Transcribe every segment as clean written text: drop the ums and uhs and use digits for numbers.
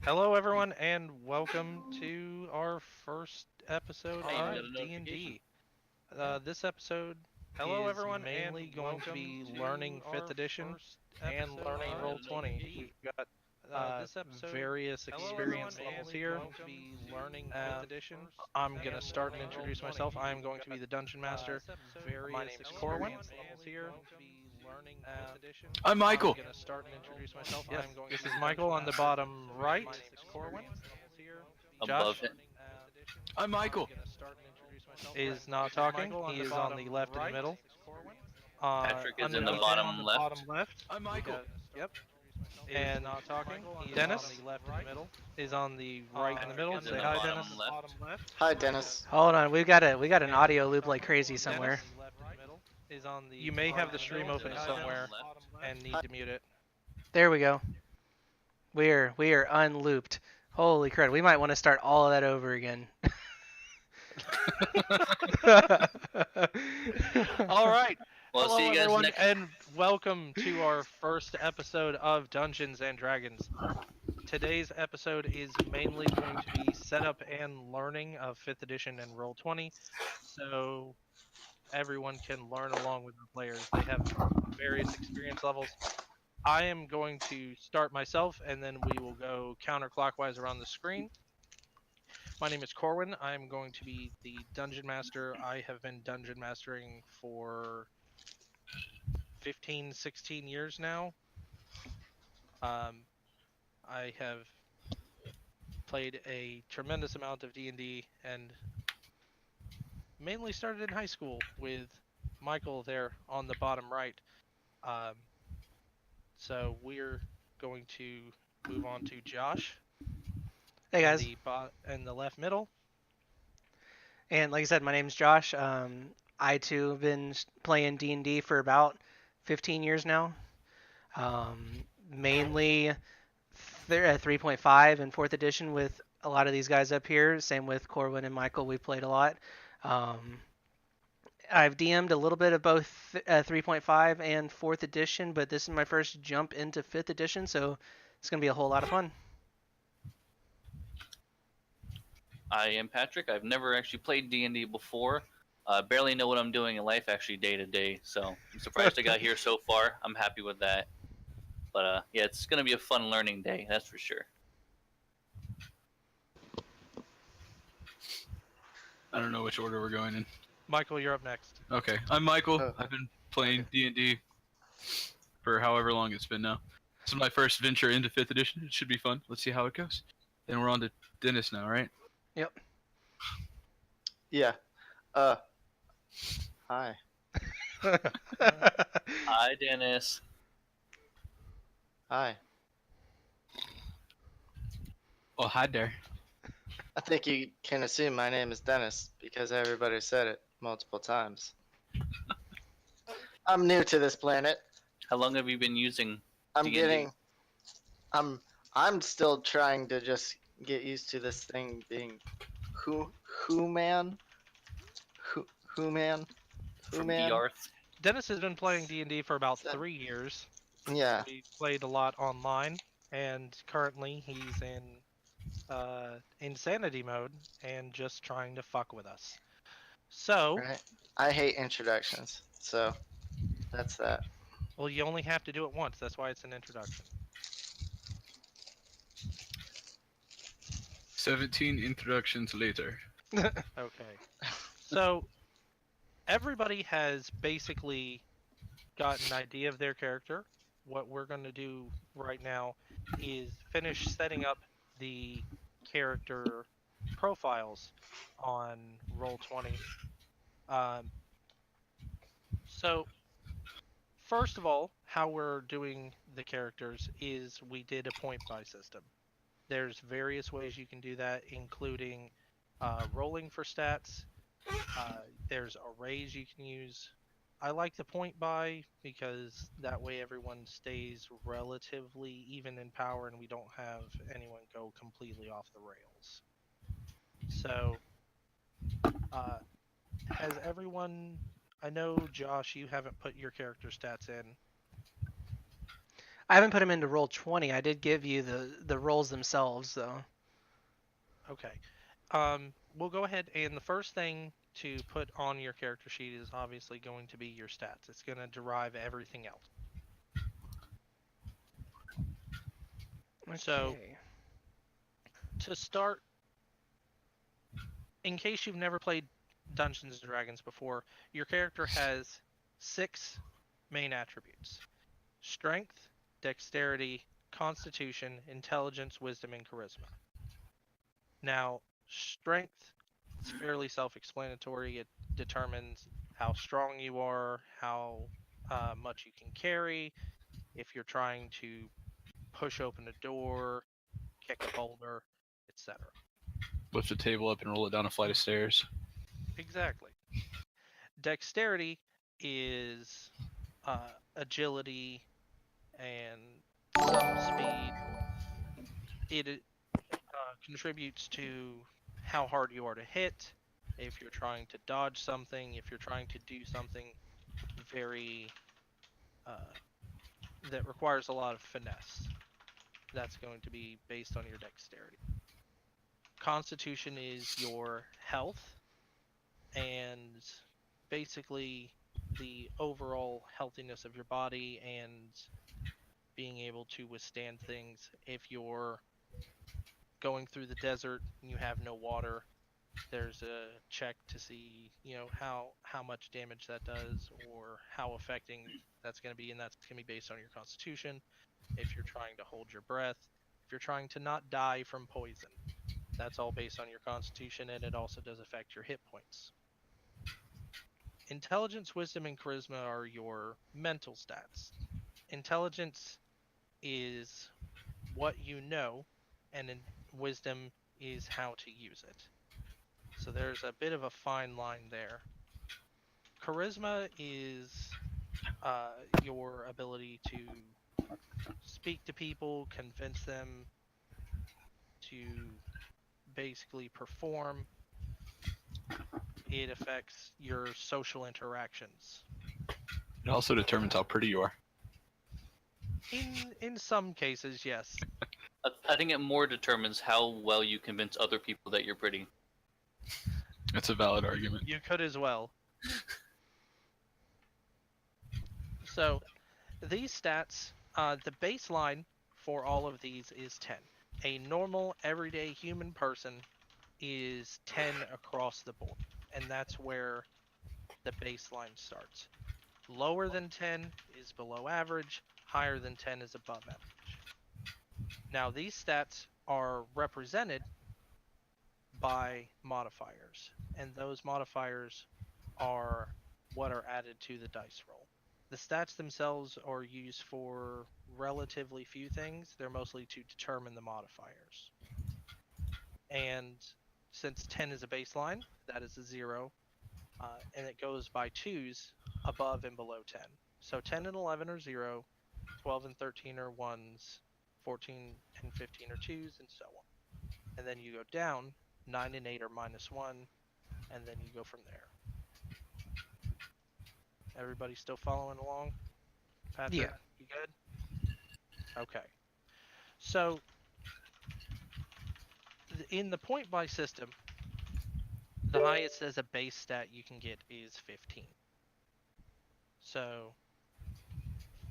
Hello, everyone, and welcome to our first episode Hey, you of got a notification? D&D. This episode is mainly going to be learning 5th edition and learning Hey, you got a Roll20. notification? We've got various experience levels here. Um, I'm going to start and introduce myself. I am going to be the Dungeon Master. My name is Corwin. I'm I'm Michael. going to start and introduce myself. Yes, this is Michael on the bottom right. Above Josh it. I'm Michael. is not talking. He is on the left in the middle. Patrick is in the Underneath him on bottom the left. bottom left, I'm we Michael. got and Dennis is on the right in the middle. Is in Say the hi, bottom Dennis. left. Hi, Dennis. Hold on, we got an audio loop like crazy somewhere. You may have the stream Is in open the bottom somewhere left. and need to mute it. There we go. We are unlooped. Holy crud! We might want to start all of that over again. All right. Well, Hello, see you guys everyone, next. and welcome to our first episode of Dungeons and Dragons. Today's episode is mainly going to be setup and learning of 5th edition and Roll20, so everyone can learn along with the players. They have various experience levels. I am going to start myself, and then we will go counterclockwise around the screen. My name is Corwin. I'm going to be the Dungeon Master. I have been Dungeon Mastering for 15, 16 years now. I have played a tremendous amount of D&D and mainly started in high school with Michael there on the bottom right. So we're going to move on to Josh Hey guys, in the left middle. and like I said, my name's Josh. I too have been playing D&D for about 15 years now. Mainly 3.5 and 4th edition with a lot of these guys up here. Same with Corwin and Michael. We played a lot. I've DM'd a little bit of both 3.5 and 4th edition, but this is my first jump into 5th edition, so it's gonna be a whole lot of fun. I am Patrick. I've never actually played D&D before. Barely know what I'm doing in life actually day to day. So I'm surprised I got here so far. I'm happy with that. But yeah, it's gonna be a fun learning day. That's for sure. I don't know which order we're going in. Michael, you're up next. Okay, I'm Michael. Oh. I've been playing D&D for however long it's been now. This is my first venture into 5th edition. It should be fun. Let's see how it goes. Then we're on to Dennis now, right? Yep. Yeah. Hi. Hi, Dennis. Hi. Oh, hi there. I think you can assume my name is Dennis because everybody said it multiple times. I'm new to this planet. How long have you been using I'm D&D? getting. I'm still trying to just get used to this thing being who man. From the Arth? Dennis has been playing D&D for about 3 years. Yeah. We played a lot online, and currently he's in insanity mode and just trying to fuck with us. So, Right. I hate introductions, so that's that. well, you only have to do it once. That's why it's an introduction. 17 introductions later. Okay. So, everybody has basically got an idea of their character. What we're going to do right now is finish setting up the character profiles on Roll20. So, first of all, how we're doing the characters is we did a point buy system. There's various ways you can do that, including rolling for stats. There's arrays you can use. I like the point buy because that way everyone stays relatively even in power and we don't have anyone go completely off the rails. So, has everyone? I know, Josh, you haven't put your character stats in. I haven't put them into roll 20. I did give you the rolls themselves though. Okay. We'll go ahead, and the first thing to put on your character sheet is obviously going to be your stats. It's going to derive everything else. So, Okay. to start, in case you've never played Dungeons and Dragons before, your character has 6 main attributes: strength, dexterity, constitution, intelligence, wisdom, and charisma. Now, strength is fairly self-explanatory. It determines how strong you are, how much you can carry, if you're trying to push open a door, kick a boulder, etc. Lift a table up and roll it down a flight of stairs. Exactly. Dexterity is agility and some speed. It contributes to how hard you are to hit, if you're trying to dodge something, if you're trying to do something very that requires a lot of finesse. That's going to be based on your dexterity. Constitution is your health and basically the overall healthiness of your body and being able to withstand things. If you're going through the desert and you have no water, there's a check to see, how much damage that does or how affecting that's going to be, and that's going to be based on your constitution. If you're trying to hold your breath, if you're trying to not die from poison, that's all based on your constitution, and it also does affect your hit points. Intelligence, wisdom, and charisma are your mental stats. Intelligence is what you know, and wisdom is how to use it. So there's a bit of a fine line there. Charisma is your ability to speak to people, convince them to basically perform. It affects your social interactions. It also determines how pretty you are. In some cases, yes. I think it more determines how well you convince other people that you're pretty. That's a valid argument. You could as well. So, these stats, the baseline for all of these is 10. A normal, everyday human person is 10 across the board, and that's where the baseline starts. Lower than 10 is below average, higher than 10 is above average. Now, these stats are represented by modifiers, and those modifiers are what are added to the dice roll. The stats themselves are used for relatively few things. They're mostly to determine the modifiers. And since 10 is a baseline, that is a 0, and it goes by 2s above and below 10. So 10 and 11 are 0, 12 and 13 are 1s, 14 and 15 are 2s, and so on. And then you go down, 9 and 8 are -1, and then you go from there. Everybody still following along? Patrick, Yeah. you good? Okay. So, in the point buy system, the highest as a base stat you can get is 15. So,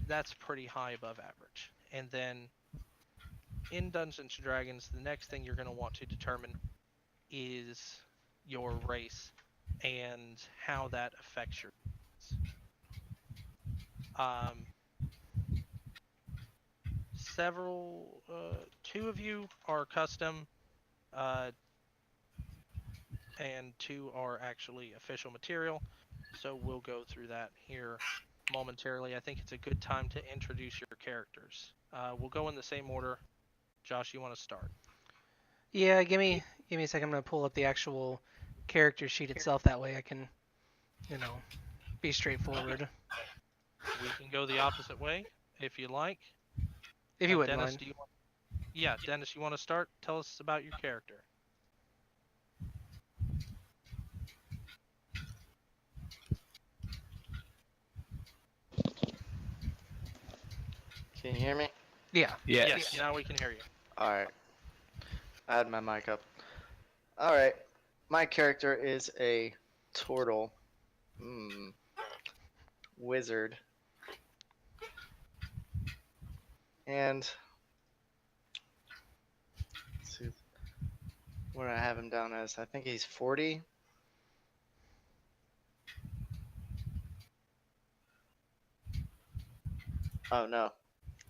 that's pretty high above average. And then, in Dungeons & Dragons, the next thing you're going to want to determine is your race and how that affects your two of you are custom, and 2 are actually official material. So we'll go through that here momentarily. I think it's a good time to introduce your characters. We'll go in the same order. Josh, you want to start? Yeah, give me a second. I'm gonna pull up the actual character sheet itself. That way I can, be straightforward. We can go the opposite way if you like. If you wouldn't Dennis, mind. Dennis, you want to start? Tell us about your character. Can hear me? Yeah. Yes. Now we can hear you. Alright. I had my mic up. Alright. My character is a turtle. Wizard. And let's see what I have him down as. I think he's 40. Oh no.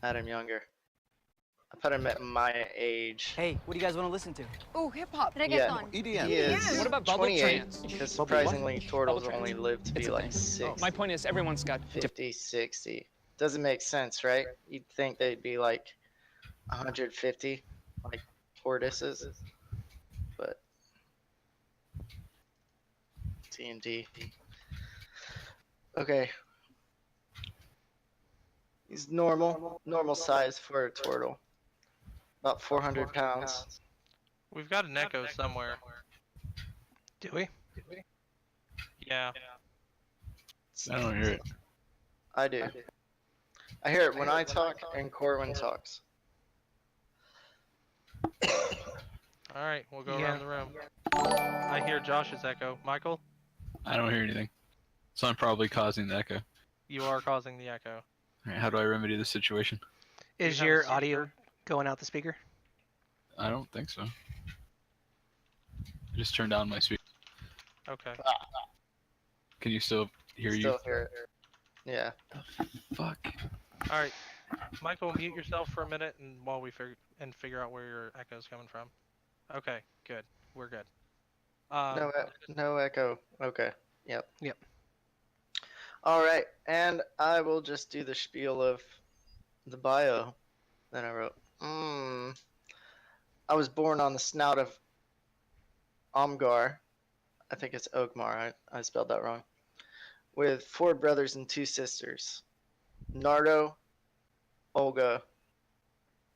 I had him younger. I put him at my age. Hey, what do you guys want to listen to? Oh, hip hop. Reggaeton. Yeah. EDM. He is What about bubble 28, trance? because Bubble what? surprisingly, turtles Bubble only trance. live to It's be a like thing. 60, My point is, everyone's got 50, 60. Doesn't make sense, right? You'd think they'd be like 150, like tortoises, but DnD. Okay. He's normal size for a turtle. About 400 pounds. We've got an echo somewhere. Do we? Yeah. I don't hear it. I do. I hear it when I talk and Corwin talks. All right, we'll go Yeah. around the room. I hear Josh's echo. Michael, I don't hear anything. So I'm probably causing the echo. you are causing the echo. Alright, how do I remedy this situation? Is have a your speaker? audio going out the speaker? I don't think so. I just turned down my speaker. Okay. Can you still hear Still hear it. Yeah. Fuck. All right, Michael, mute yourself for a minute, and while we figure out where your echo's coming from. Okay, good. We're good. No echo. Okay. Yep. Yep. All right, and I will just do the spiel of the bio that I wrote. I was born on the snout of Omgar. I think it's Ogmar. I spelled that wrong. With 4 brothers and 2 sisters. Nardo, Olga,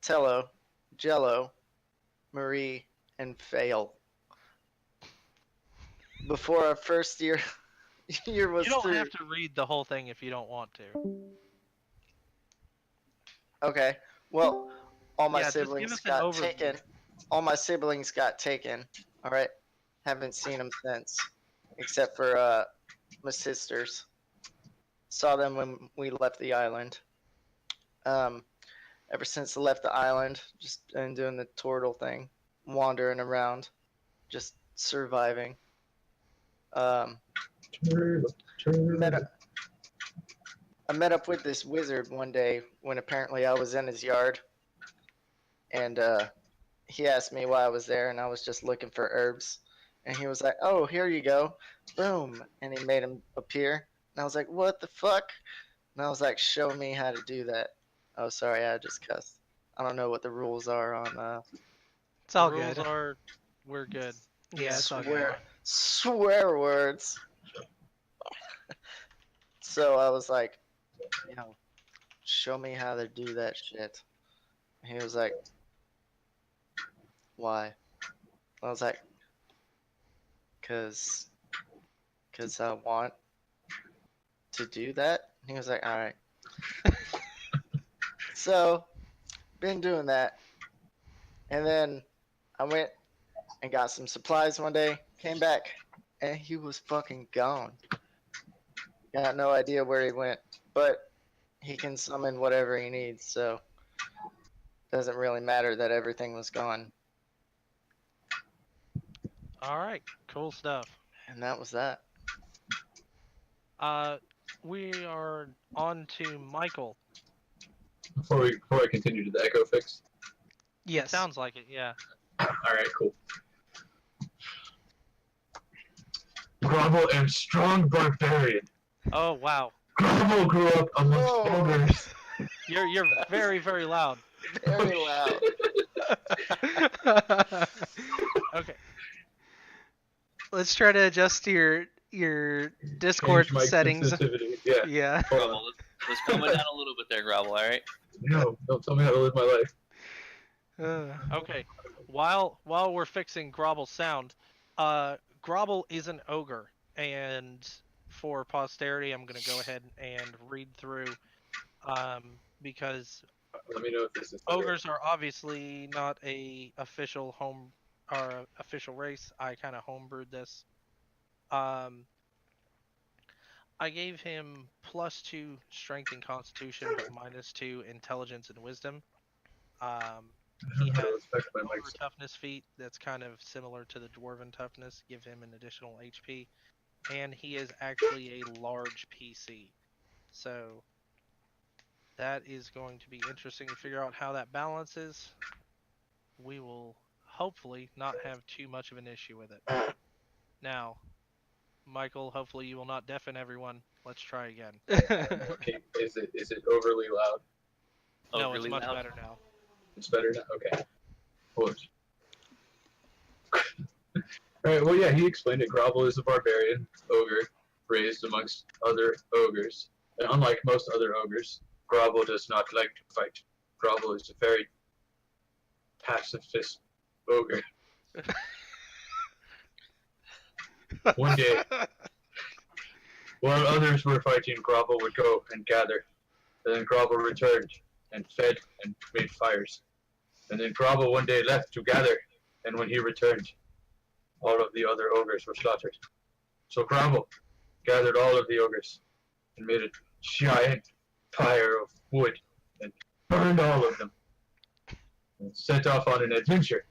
Tello, Jello, Marie, and Fail. Before our first year was You don't through. have to read the whole thing if you don't want to. Okay. Well, all my Yeah, just give siblings us an got overview. taken. All my siblings got taken. All right. Haven't seen them since, except for my sisters. Saw them when we left the island. Ever since I left the island, just been doing the turtle thing, wandering around, just surviving. I met up with this wizard one day when apparently I was in his yard, and he asked me why I was there, and I was just looking for herbs, and he was like, "Oh, here you go, boom," and he made him appear, and I was like, "What the fuck?" And I was like, "Show me how to do that." Oh, sorry, I just cussed. I don't know what the rules are on It's all Rules good. are, we're good. Yeah, it's all good. swear words. So I was like, show me how to do that shit. And he was like, why? I was like, cause I want to do that. And he was like, all right. So, been doing that. And then I went and got some supplies one day, came back, and he was fucking gone. Got no idea where he went, but he can summon whatever he needs, so doesn't really matter that everything was gone. All right, cool stuff. And that was that. We are on to Michael. Before I continue to the echo fix. Yes. Sounds like it, yeah. All right, cool. Grovel and strong barbarian. Oh wow, Grovel grew up amongst Whoa. ogres. you're very very loud. Very loud. Okay. Let's try to adjust your Discord Change mic settings. sensitivity. Yeah. Yeah. Hold on. Grovel, let's calm it down a little bit there, Grovel. All right. No, don't tell me how to live my life. Okay. While we're fixing Grobble's sound, Grobble is an ogre, and for posterity, I'm gonna go ahead and read through, because Let me know if this is. Ogres are obviously not a official home or official race. I kind of homebrewed this. I gave him +2 strength and constitution, but -2 intelligence and wisdom. He has ogre toughness feat that's kind of similar to the dwarven toughness. Give him an additional HP, and he is actually a large PC. So that is going to be interesting to figure out how that balances. We will hopefully not have too much of an issue with it. Now, Michael, hopefully you will not deafen everyone. Let's try again. Okay, is it overly loud? No, Overly it's much loud? better now. It's better now. Okay. Cool. Alright, well, yeah, he explained it. Grovel is a barbarian ogre raised amongst other ogres. And unlike most other ogres, Grovel does not like to fight. Grovel is a very pacifist ogre. One day, while others were fighting, Grovel would go and gather. And then Grovel returned and fed and made fires. And then Grovel one day left to gather, and when he returned, all of the other ogres were slaughtered. So Grovel gathered all of the ogres and made a giant pyre of wood and burned all of them. And set off on an adventure,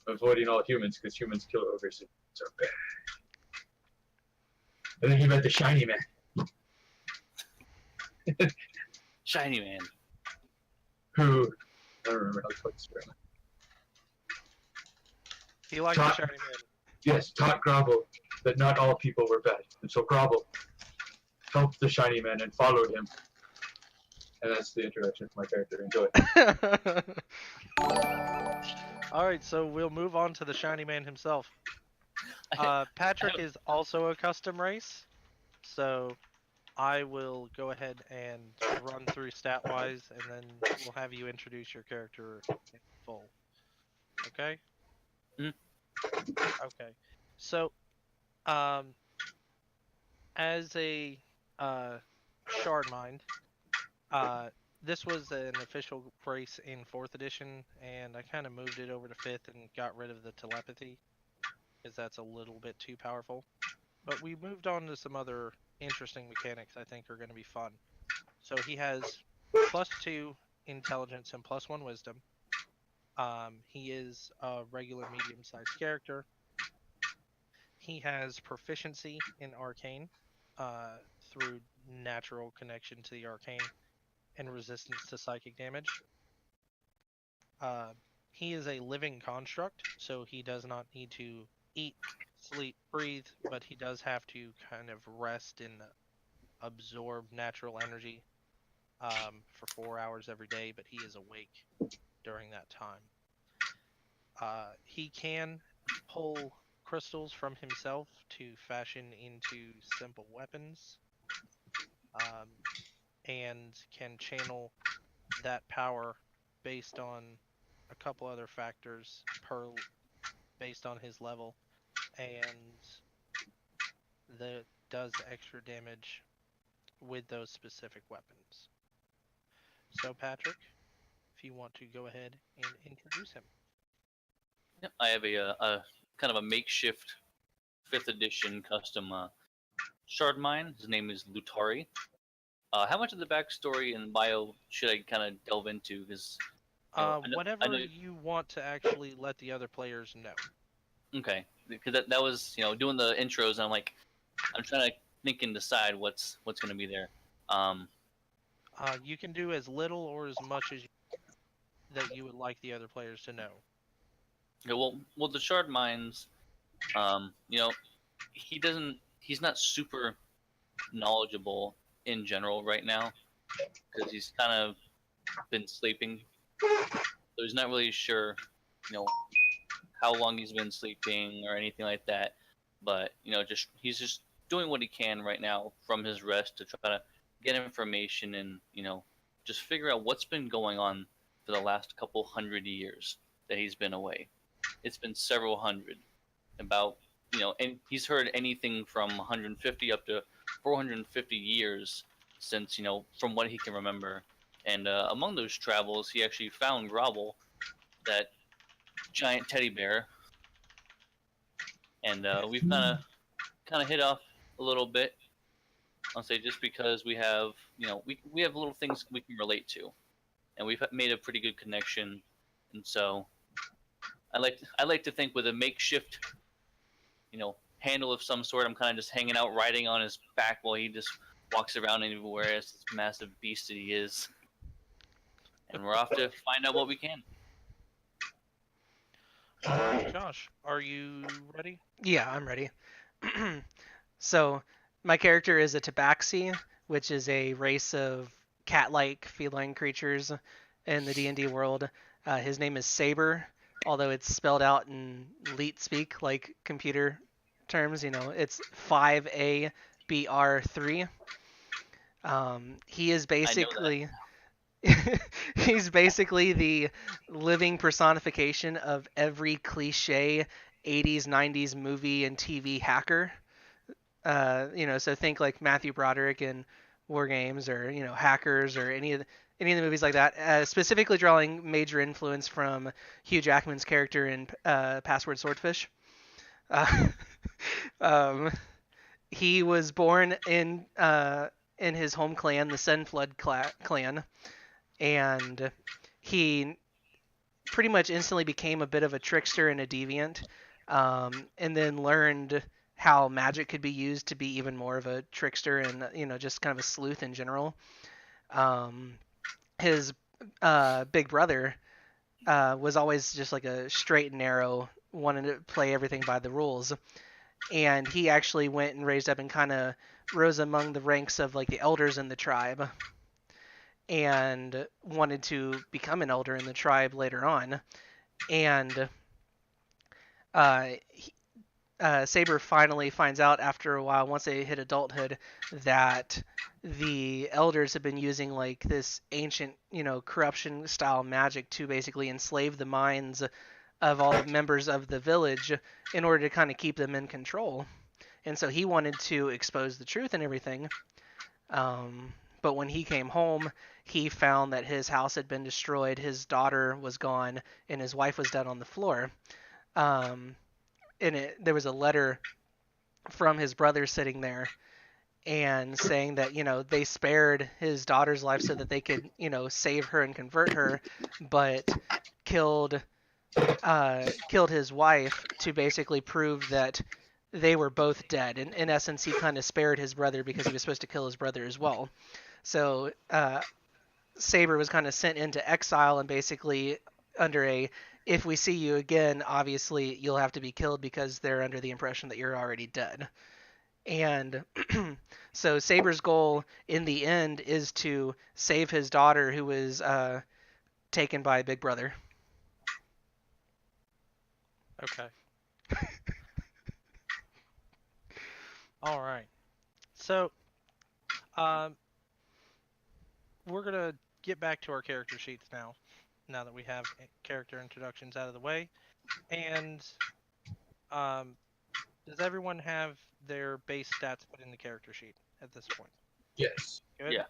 avoiding all humans because humans kill ogres. It's are bad. And then he met the shiny man. Shiny man. Who, I don't remember how to put this right now. He likes the shiny man. Yes, taught Grovel that not all people were bad. And so Grovel helped the shiny man and followed him. And that's the introduction to my character. Enjoy. Alright, so we'll move on to the shiny man himself. Patrick is also a custom race, so I will go ahead and run through stat-wise, and then we'll have you introduce your character in full. Okay? Okay. So, as a shard mind, this was an official race in 4th edition, and I kind of moved it over to 5th and got rid of the telepathy, because that's a little bit too powerful. But we moved on to some other interesting mechanics I think are going to be fun. So he has +2 intelligence and +1 wisdom. He is a regular medium-sized character. He has proficiency in arcane through natural connection to the arcane and resistance to psychic damage. He is a living construct, so he does not need to eat, sleep, breathe, but he does have to kind of rest and absorb natural energy for 4 hours every day, but he is awake during that time. He can pull crystals from himself to fashion into simple weapons, and can channel that power based on a couple other factors based on his level, and that does extra damage with those specific weapons. So Patrick, if you want to go ahead and introduce him. Yep, I have a kind of a makeshift 5th edition custom shard mine. His name is Lutari. How much of the backstory and bio should I kind of delve into? Because whatever you want to actually let the other players know. Okay, because that was doing the intros, and I'm trying to think and decide what's going to be there. You can do as little or as much as that you would like the other players to know. Yeah, well, the shard mines, he's not super knowledgeable in general right now because he's kind of been sleeping, so he's not really sure, how long he's been sleeping or anything like that. But he's just doing what he can right now from his rest to try to get information and just figure out what's been going on for the last couple 100 years that he's been away. It's been several hundred, and he's heard anything from 150 up to 450 years since from what he can remember, And among those travels, he actually found Grovel, that giant teddy bear, and we've kind of hit off a little bit. I'll say just because we have, we have little things we can relate to, and we've made a pretty good connection. And so I like to think with a makeshift, handle of some sort, I'm kind of just hanging out, riding on his back while he just walks around anywhere as this massive beast that he is. And we're off to find out what we can. Josh, are you ready? Yeah, I'm ready. So, my character is a tabaxi, which is a race of cat-like feline creatures in the D&D world. His name is Saber, although it's spelled out in leet speak, like computer terms. It's 5ABR3. He is basically he's basically the living personification of every cliche 80s 90s movie and TV hacker. So think like Matthew Broderick in War Games, or Hackers, or any of the movies like that. Specifically drawing major influence from Hugh Jackman's character in Password Swordfish. He was born in his home clan, the Sunflood clan, and he pretty much instantly became a bit of a trickster and a deviant, and then learned how magic could be used to be even more of a trickster and just kind of a sleuth in general. His big brother was always just like a straight and narrow, wanted to play everything by the rules, and he actually went and raised up and kind of rose among the ranks of like the elders in the tribe, and wanted to become an elder in the tribe later on. And Saber finally finds out after a while, once they hit adulthood, that the elders have been using like this ancient, corruption style magic to basically enslave the minds of all the members of the village in order to kind of keep them in control. And so he wanted to expose the truth and everything. But when he came home, he found that his house had been destroyed, his daughter was gone, and his wife was dead on the floor. There was a letter from his brother sitting there, and saying that they spared his daughter's life so that they could save her and convert her, but killed his wife to basically prove that they were both dead. And in essence, he kind of spared his brother because he was supposed to kill his brother as well. So Saber was kind of sent into exile, and basically under a, if we see you again, obviously you'll have to be killed, because they're under the impression that you're already dead. And so Saber's goal in the end is to save his daughter, who was taken by Big Brother. Okay. All right. So, we're gonna get back to our character sheets now. Now that we have character introductions out of the way, and does everyone have their base stats put in the character sheet at this point? Yes. Good. Yeah.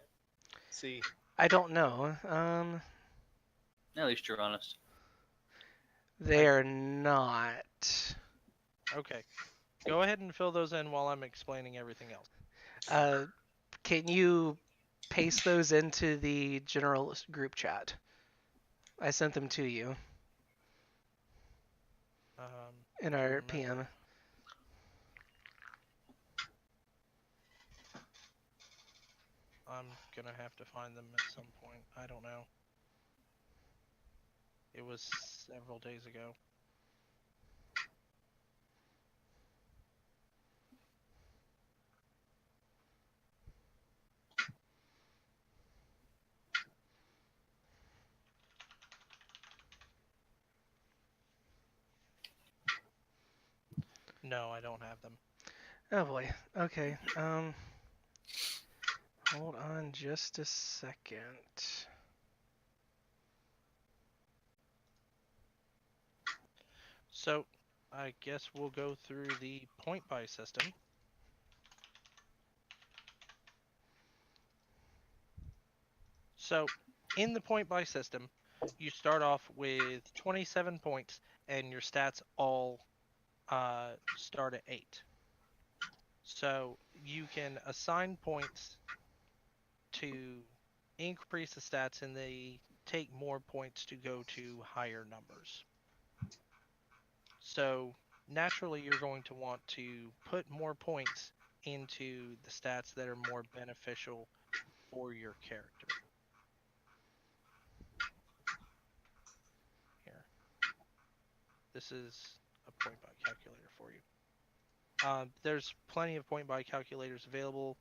See, I don't know. At least you're honest. They are not. Okay. Go ahead and fill those in while I'm explaining everything else. Can you paste those into the general group chat? I sent them to you in our PM. I'm gonna have to find them at some point. I don't know. It was several days ago. No, I don't have them. Oh boy. Okay. Hold on just a second. So, I guess we'll go through the point buy system. So, in the point buy system, you start off with 27 points, and your stats all start at 8. So you can assign points to increase the stats, and they take more points to go to higher numbers. So naturally, you're going to want to put more points into the stats that are more beneficial for your character. Here, this is a point buy calculator for you. There's plenty of point buy calculators available.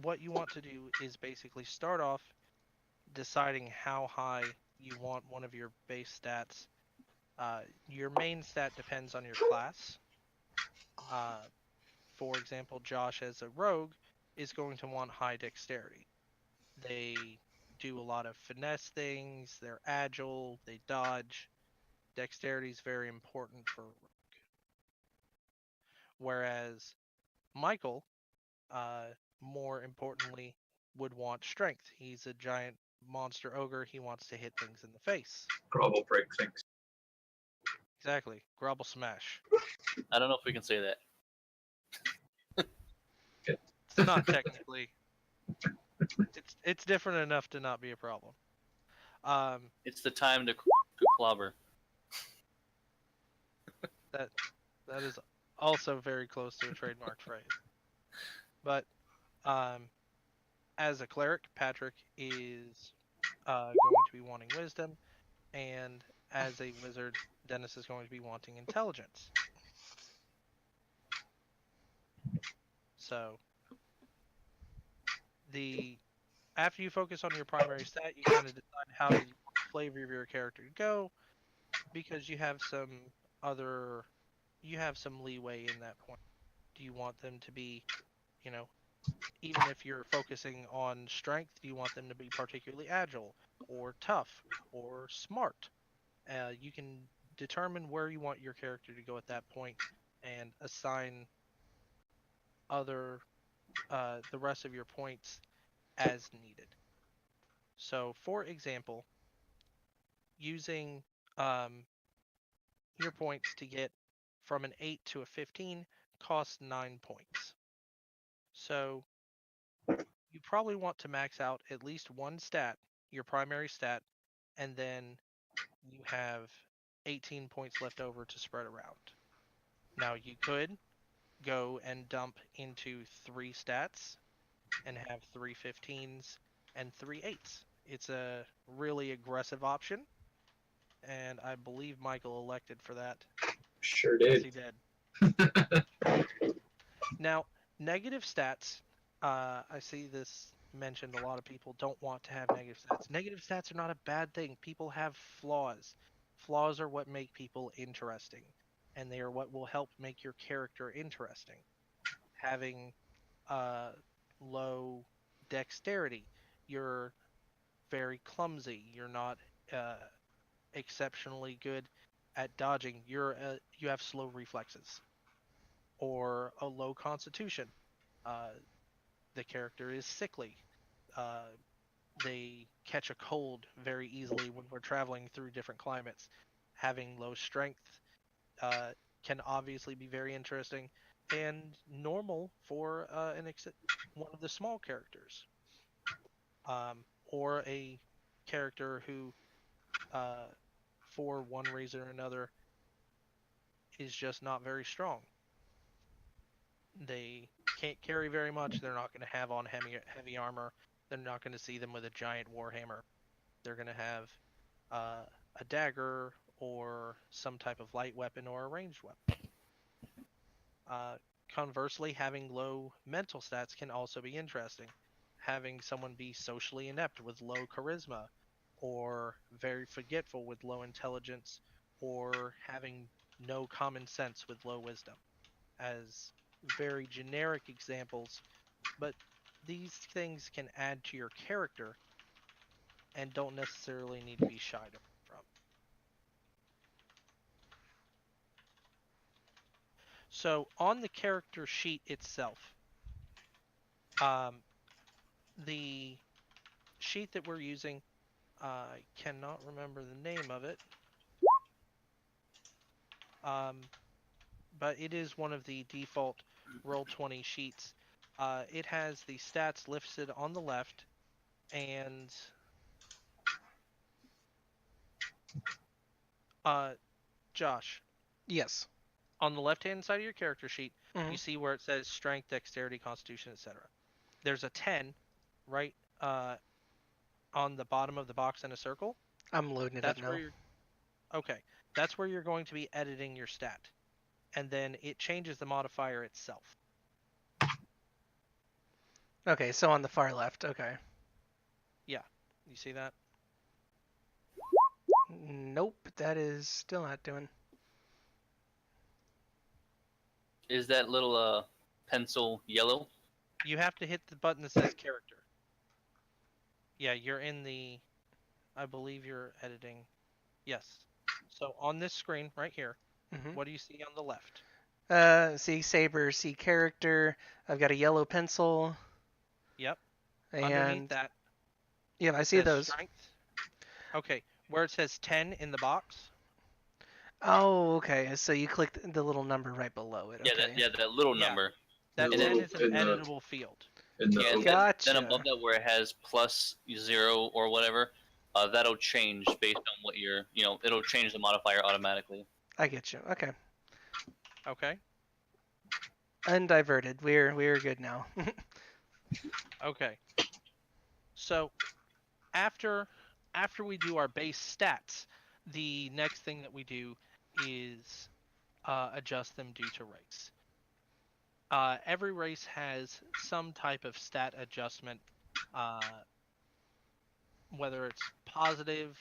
What you want to do is basically start off deciding how high you want one of your base stats. Your main stat depends on your class. For example, Josh as a rogue is going to want high dexterity. They do a lot of finesse things, they're agile, they dodge. Dexterity is very important for rogue. Whereas Michael, more importantly, would want strength. He's a giant monster ogre. He wants to hit things in the face. Grovel break things. Exactly. Grobble smash. I don't know if we can say that. It's not technically. It's different enough to not be a problem. It's the time to clobber. That is also very close to a trademark phrase. But as a cleric, Patrick is going to be wanting wisdom, and as a wizard, Dennis is going to be wanting intelligence. So after you focus on your primary stat, you kind of decide how you want the flavor of your character to go, because you have some leeway in that point. Do you want them to be, even if you're focusing on strength, do you want them to be particularly agile or tough or smart? You can determine where you want your character to go at that point and assign the rest of your points as needed. So, for example, using your points to get from an 8 to a 15 costs 9 points. So, you probably want to max out at least one stat, your primary stat, and then you have 18 points left over to spread around. Now, you could go and dump into 3 stats and have 3 15s and 3 8s. It's a really aggressive option, and I believe Michael elected for that. Sure Yes, did. he did. Now, negative stats, I see this mentioned. A lot of people don't want to have negative stats. Negative stats are not a bad thing. People have flaws. Flaws are what make people interesting, and they are what will help make your character interesting. Having low dexterity, you're very clumsy. You're not exceptionally good at dodging. You have slow reflexes, or a low constitution. The character is sickly. They catch a cold very easily when we're traveling through different climates. Having low strength can obviously be very interesting and normal for one of the small characters, or a character who, for one reason or another, is just not very strong. They can't carry very much. They're not going to have on heavy armor. They're not going to see them with a giant warhammer. They're going to have a dagger or some type of light weapon or a ranged weapon. Conversely, having low mental stats can also be interesting. Having someone be socially inept with low charisma, or very forgetful with low intelligence, or having no common sense with low wisdom, as very generic examples, but these things can add to your character and don't necessarily need to be shied from. So on the character sheet itself, the sheet that we're using, I cannot remember the name of it. But it is one of the default Roll20 sheets. It has the stats listed on the left, and Josh, Yes. on the left-hand side of your character sheet, Mhm. you see where it says Strength, Dexterity, Constitution, etc. There's a 10 right on the bottom of the box in a circle. I'm loading it up That's now. where you're okay. That's where you're going to be editing your stat, and then it changes the modifier itself. Okay, so on the far left. Okay. You see that? Nope, that is still not doing. Is that little pencil yellow? You have to hit the button that says character. Yeah, you're in the. I believe you're editing. Yes. So on this screen right here, Mhm. what do you see on the left? See saber, see character. I've got a yellow pencil. Yep. Underneath And that, yeah, I it see says those. strength. Okay, where it says 10 in the box. Oh, okay. So you click the little number right below it. Yeah, Okay. that little Yeah. number. That The 10 little is an in the- editable field. In the Yeah, and Gotcha. then above that where it has +0 or whatever, that'll change based on what it'll change the modifier automatically. I get you. Okay. Okay. Undiverted. We're good now. Okay. So after we do our base stats, the next thing that we do is adjust them due to race. Every race has some type of stat adjustment, whether it's positive,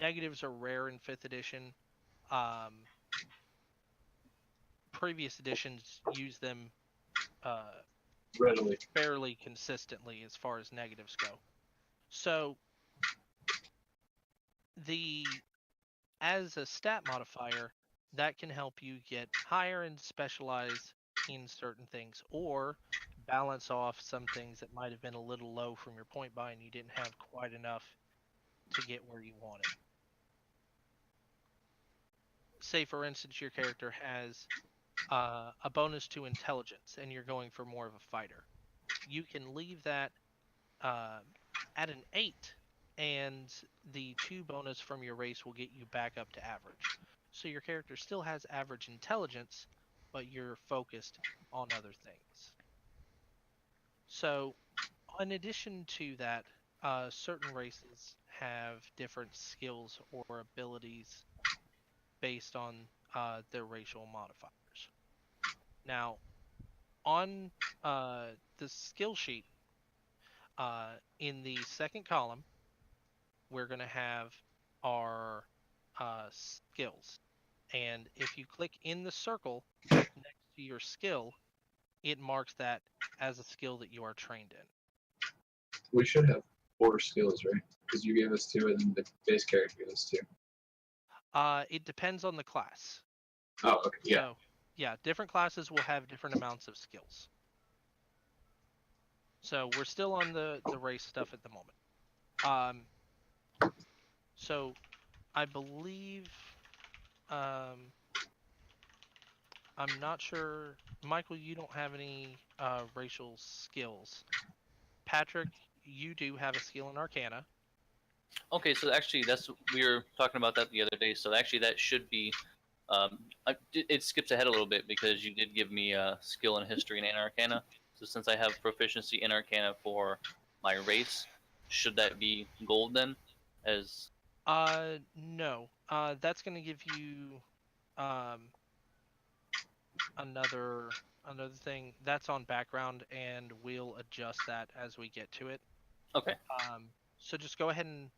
negatives are rare in 5th edition. Previous editions use them readily. fairly consistently as far as negatives go. So as a stat modifier, that can help you get higher and specialize in certain things, or balance off some things that might have been a little low from your point buy and you didn't have quite enough to get where you wanted. Say, for instance, your character has a bonus to intelligence and you're going for more of a fighter. You can leave that at an 8, and the 2 bonus from your race will get you back up to average. So your character still has average intelligence, but you're focused on other things. So, in addition to that, certain races have different skills or abilities based on their racial modifiers. Now, on the skill sheet, in the second column, we're going to have our skills. And if you click in the circle next to your skill, it marks that as a skill that you are trained in. We should have 4 skills, right? Because you gave us 2 and then the base character gave us 2. It depends on the class. Oh, okay. Yeah. So, yeah, different classes will have different amounts of skills. So we're still on the race stuff at the moment. So I believe, I'm not sure, Michael, you don't have any racial skills. Patrick, you do have a skill in Arcana. Okay, so actually, we were talking about that the other day. So actually, that should be. It skips ahead a little bit because you did give me a skill in History and Arcana. So since I have proficiency in Arcana for my race, should that be gold then? No. That's gonna give you another thing. That's on background, and we'll adjust that as we get to it. Okay. So just go ahead and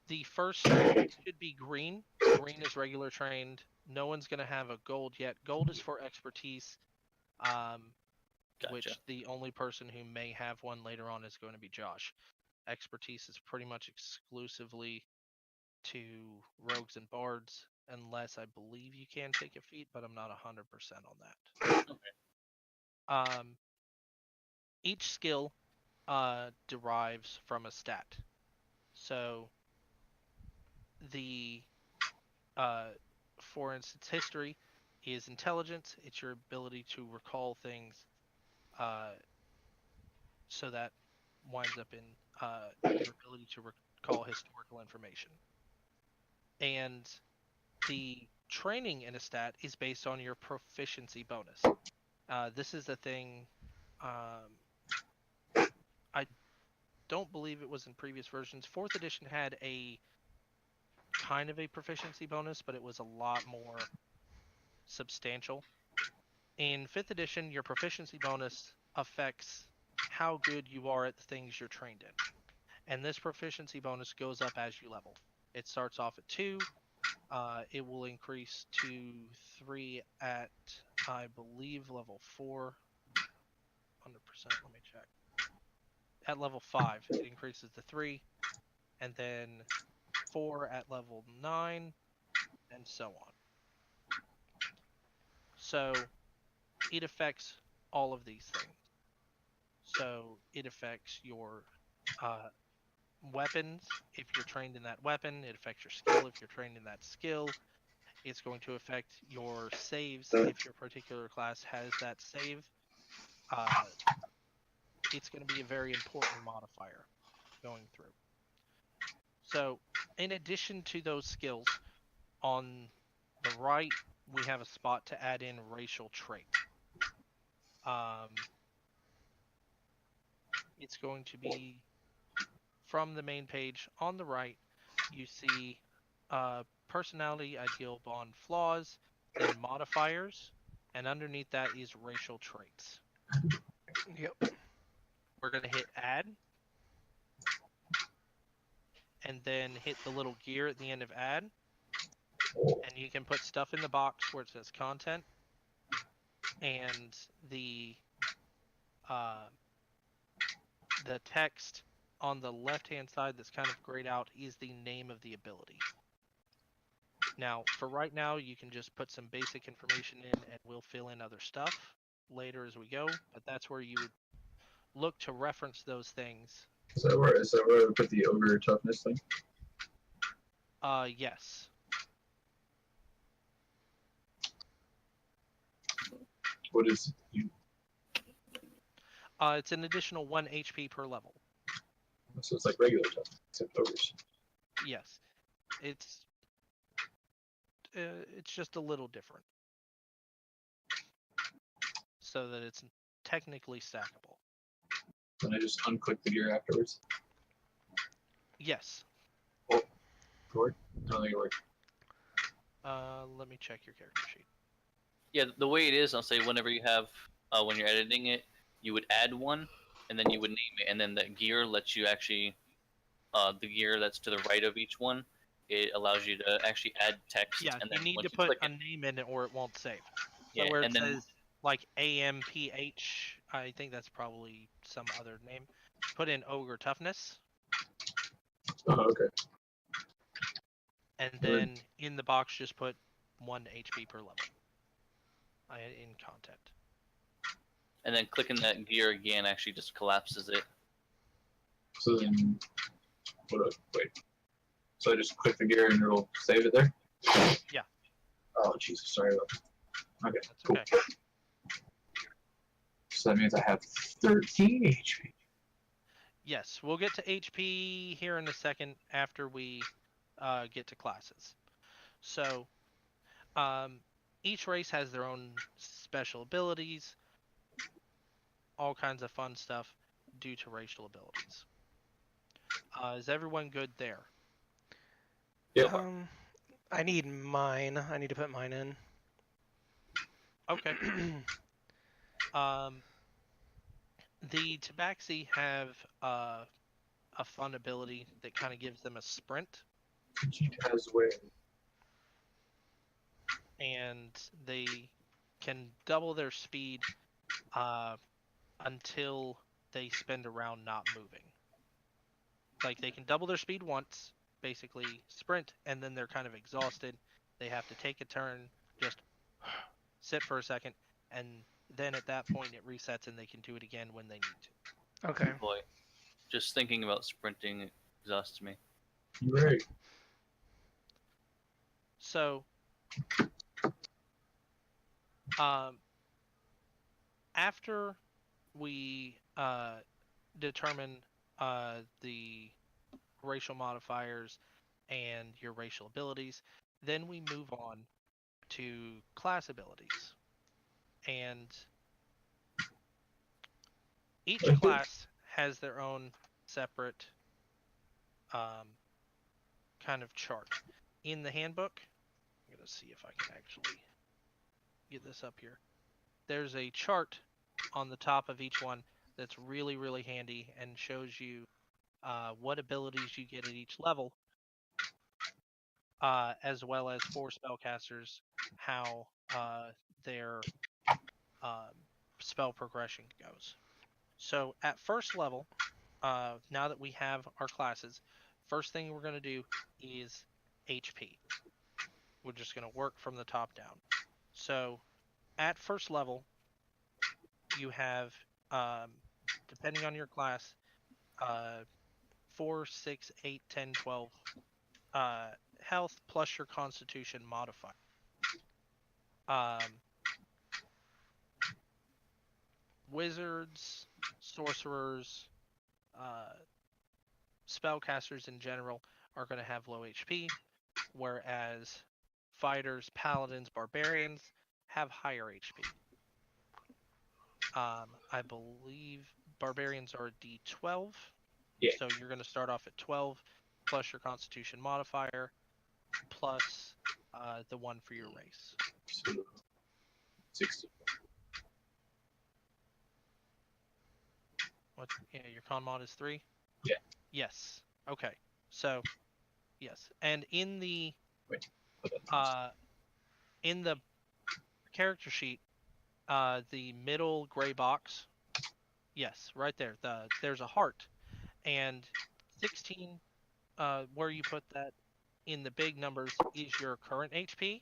the first should be green. Green is regular trained. No one's gonna have a gold yet. Gold is for expertise, which Gotcha. the only person who may have one later on is going to be Josh. Expertise is pretty much exclusively to rogues and bards, unless I believe you can take a feat, but I'm not 100% on that. Okay. Each skill derives from a stat. So the for instance, history is intelligence. It's your ability to recall things. So that winds up in your ability to recall historical information. And the training in a stat is based on your proficiency bonus. This is the thing. I don't believe it was in previous versions. 4th edition had a kind of a proficiency bonus, but it was a lot more substantial. In 5th edition, your proficiency bonus affects how good you are at the things you're trained in. And this proficiency bonus goes up as you level. It starts off at 2. It will increase to 3 at, I believe, level 4. 100%, let me check. At level 5, it increases to 3. And then 4 at level 9, and so on. So it affects all of these things. So it affects your weapons if you're trained in that weapon. It affects your skill if you're trained in that skill. It's going to affect your saves if your particular class has that save. It's going to be a very important modifier going through. So in addition to those skills, on the right, we have a spot to add in racial trait. It's going to be from the main page on the right. You see personality, ideal, bond, flaws, then modifiers, and underneath that is racial traits. Yep. We're going to hit add, and then hit the little gear at the end of add, and you can put stuff in the box where it says content, and the text on the left-hand side that's kind of grayed out is the name of the ability. Now, for right now, you can just put some basic information in and we'll fill in other stuff later as we go, but that's where you would look to reference those things. Is that where I put the ogre toughness thing? Yes. What is you? It's an additional 1 HP per level. So it's like regular toughness, except ogres. Yes. It's just a little different. So that it's technically stackable. Then I just unclick the gear afterwards. Yes. Oh, Gord? I don't think it worked. Let me check your character sheet. Yeah, the way it is, I'll say whenever you have, when you're editing it, you would add one, and then you would name it, and then the gear lets you actually, the gear that's to the right of each one, it allows you to actually add text. Yeah, and you then need once to put a click name in it or it won't save. Yeah, So where it and then says like AMPH, I think that's probably some other name. Put in ogre toughness, Oh, okay. and then in the box just put 1 HP per level in content. and then clicking that gear again actually just collapses it. So then, wait. So I just click the gear and it'll save it there? Yeah. Oh, Jesus, sorry about that. Okay, That's cool. okay. So that means I have 13 HP. Yes, we'll get to HP here in a second after we get to classes. So each race has their own special abilities, all kinds of fun stuff due to racial abilities. Is everyone good there? Yep. I need mine. I need to put mine in. Okay. The Tabaxi have a fun ability that kind of gives them a sprint, As where? and they can double their speed until they spend a round not moving. Like they can double their speed once, basically sprint, and then they're kind of exhausted. They have to take a turn, just sit for a second, and then at that point it resets and they can do it again when they need to. Okay. Boy, just thinking about sprinting exhausts me. Right. So, after we determine the racial modifiers and your racial abilities, then we move on to class abilities. And each class has their own separate kind of chart. In the handbook, I'm going to see if I can actually get this up here. There's a chart on the top of each one that's really, really handy and shows you what abilities you get at each level, as well as for spellcasters, how their spell progression goes. So at first level, now that we have our classes, first thing we're going to do is HP. We're just going to work from the top down. So at first level, you have, depending on your class, 4, 6, 8, 10, 12 health plus your constitution modifier. Wizards, sorcerers, spellcasters in general are going to have low HP, whereas fighters, paladins, barbarians have higher HP. I believe barbarians are a D12, Yeah. so you're going to start off at 12 plus your constitution modifier plus the one for your race. So, 60. What? Yeah, your con mod is 3? Yeah. Yes. Okay. So, yes. And in the Wait. Hold on. in the character sheet, the middle gray box, yes, right there. There's a heart, and 16, where you put that in the big numbers is your current HP,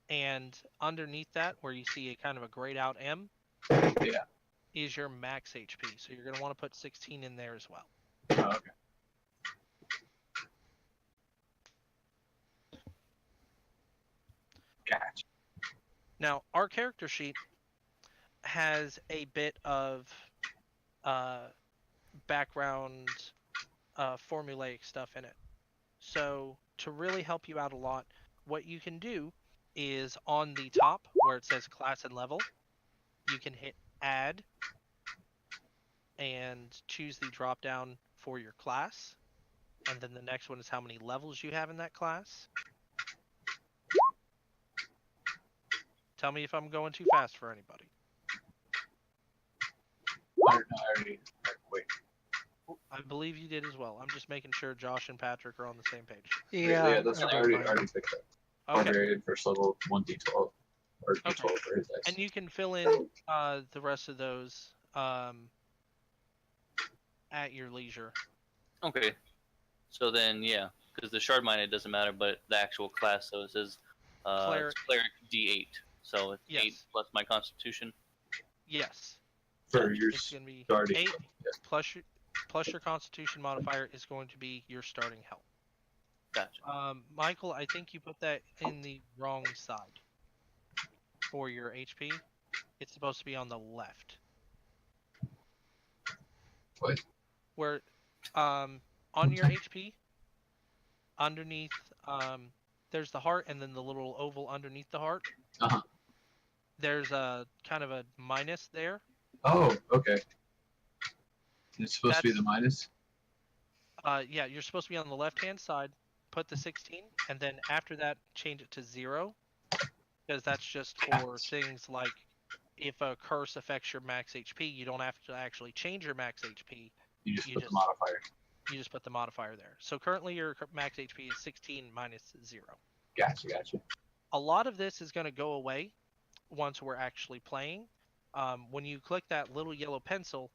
and underneath that, where you see a kind of a grayed out M, Yeah. is your max HP. So you're going to want to put 16 in there as well. Oh, okay. Gotcha. Now, our character sheet has a bit of background formulaic stuff in it. So to really help you out a lot, what you can do is on the top where it says class and level, you can hit add and choose the drop down for your class. And then the next one is how many levels you have in that class. Tell me if I'm going too fast for anybody. I don't know. I already. Wait. I believe you did as well. I'm just making sure Josh and Patrick are on the same page. Yeah, that's I I did already, mine. already picked up. Okay. Barbarian first level 1d12 or d12 for his dice. And you can fill in the rest of those at your leisure. Okay. So then, yeah, because the shard mine, it doesn't matter, but the actual class, so it says Cleric. cleric D8. So it's Yes. 8 plus my constitution. Yes. For your It's going to be starting 8 level, yeah. plus your constitution modifier is going to be your starting health. Gotcha. Michael, I think you put that in the wrong side for your HP. It's supposed to be on the left. What? Where on your HP, underneath there's the heart and then the little oval underneath the heart. Uh-huh. There's a kind of a minus there. Oh, okay. It's supposed to be That's- the minus? Yeah, you're supposed to be on the left-hand side. Put the 16, and then after that, change it to 0, because that's just for things like if a curse affects your max HP, you don't have to actually change your max HP. You just You put just- the modifier. You just put the modifier there. So currently your max HP is 16 minus 0. Gotcha. A lot of this is going to go away once we're actually playing. When you click that little yellow pencil,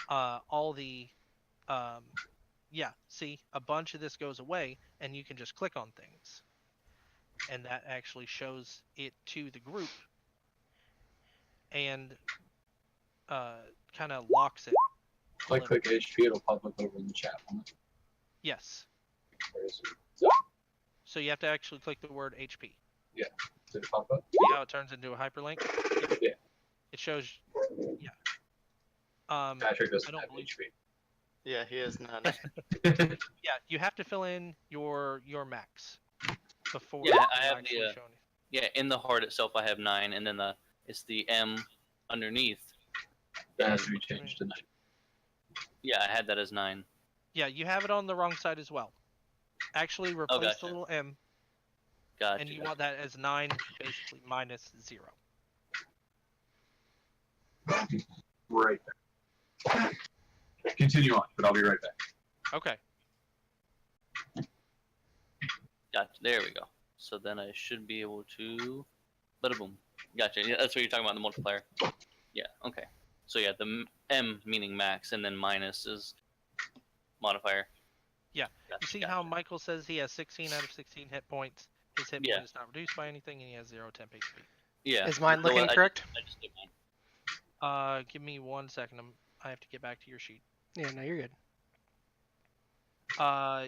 all the see, a bunch of this goes away, and you can just click on things. And that actually shows it to the group and kind of locks it Click HP, it'll pop up over in the chat. Won't it? Yes. Where is it? So you have to actually click the word HP. Did it pop up? See how it turns into a hyperlink? Yeah. It shows. Yeah. Patrick I doesn't don't have believe. HP. Yeah, he is not. Yeah, you have to fill in your max before. Yeah, it'll I have actually the, show anything. Yeah, in the heart itself, I have 9, and then it's the M underneath. That has to be changed tonight. Yeah, I had that as 9. Yeah, you have it on the wrong side as well. Actually, replace the gotcha. little M, Gotcha. and you want that as 9, basically minus 0. Right there. Continue on, but I'll be right back. Okay. Gotcha. There we go. So then I should be able to. Bada boom. Gotcha. Yeah, that's what you're talking about, the multiplier. Yeah. Okay. So yeah, the M meaning max, and then minus is modifier. Yeah. Gotcha, You see gotcha. how Michael says he has 16 out of 16 hit points? His hit Yeah. point is not reduced by anything, and he has 0 temp HP. Yeah. Is mine No, looking correct? I just did mine. Give me 1 second. I have to get back to your sheet. Yeah, no, you're good.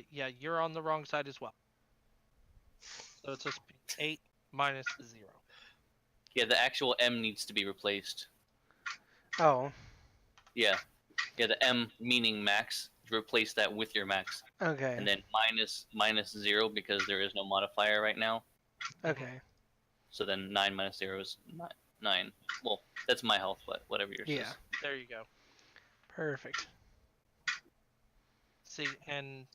Yeah, you're on the wrong side as well. So it's just 8 minus 0. Yeah, the actual M needs to be replaced. Oh, Yeah. Yeah, the M meaning max. Replace that with your max, okay. and then minus 0 because there is no modifier right now. Okay. So then 9 minus 0 is 9. Well, that's my health, but whatever yours Yeah. is. There you go. Perfect. See, and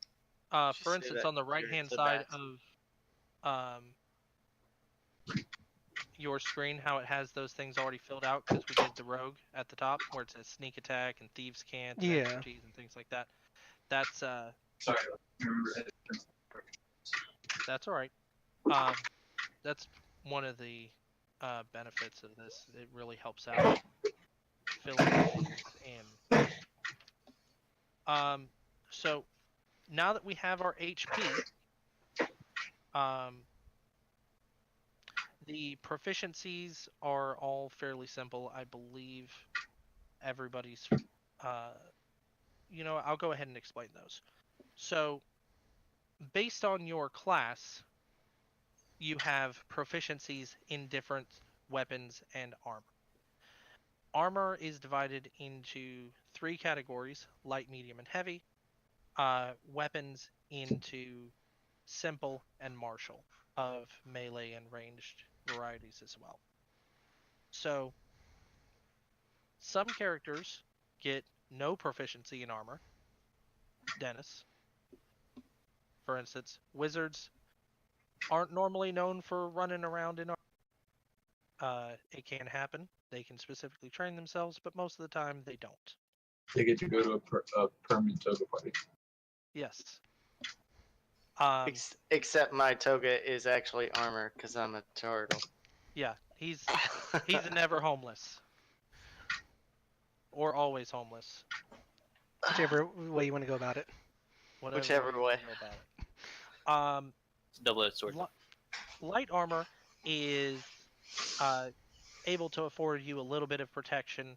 Did for you say instance, that on the you're right-hand the side best? of your screen, how it has those things already filled out because we did the rogue at the top, where it says sneak attack and thieves can't, and Yeah. expertise and things like that. That's Sorry. that's all right. That's one of the benefits of this. It really helps out filling things in. So now that we have our HP, the proficiencies are all fairly simple. I believe everybody's. I'll go ahead and explain those. So, based on your class, you have proficiencies in different weapons and armor. Armor is divided into 3 categories: light, medium, and heavy. Weapons into simple and martial, of melee and ranged varieties as well. So, some characters get no proficiency in armor. Dennis, for instance. Wizards aren't normally known for running around in armor. It can happen. They can specifically train themselves, but most of the time they don't. They get to go to a permanent toga party. Yes. Except my toga is actually armor because I'm a turtle. Yeah, he's never homeless. Or always homeless. Whichever way you want to go about it. Whichever you way. feel about it. It's a double-edged sword. Light armor is able to afford you a little bit of protection,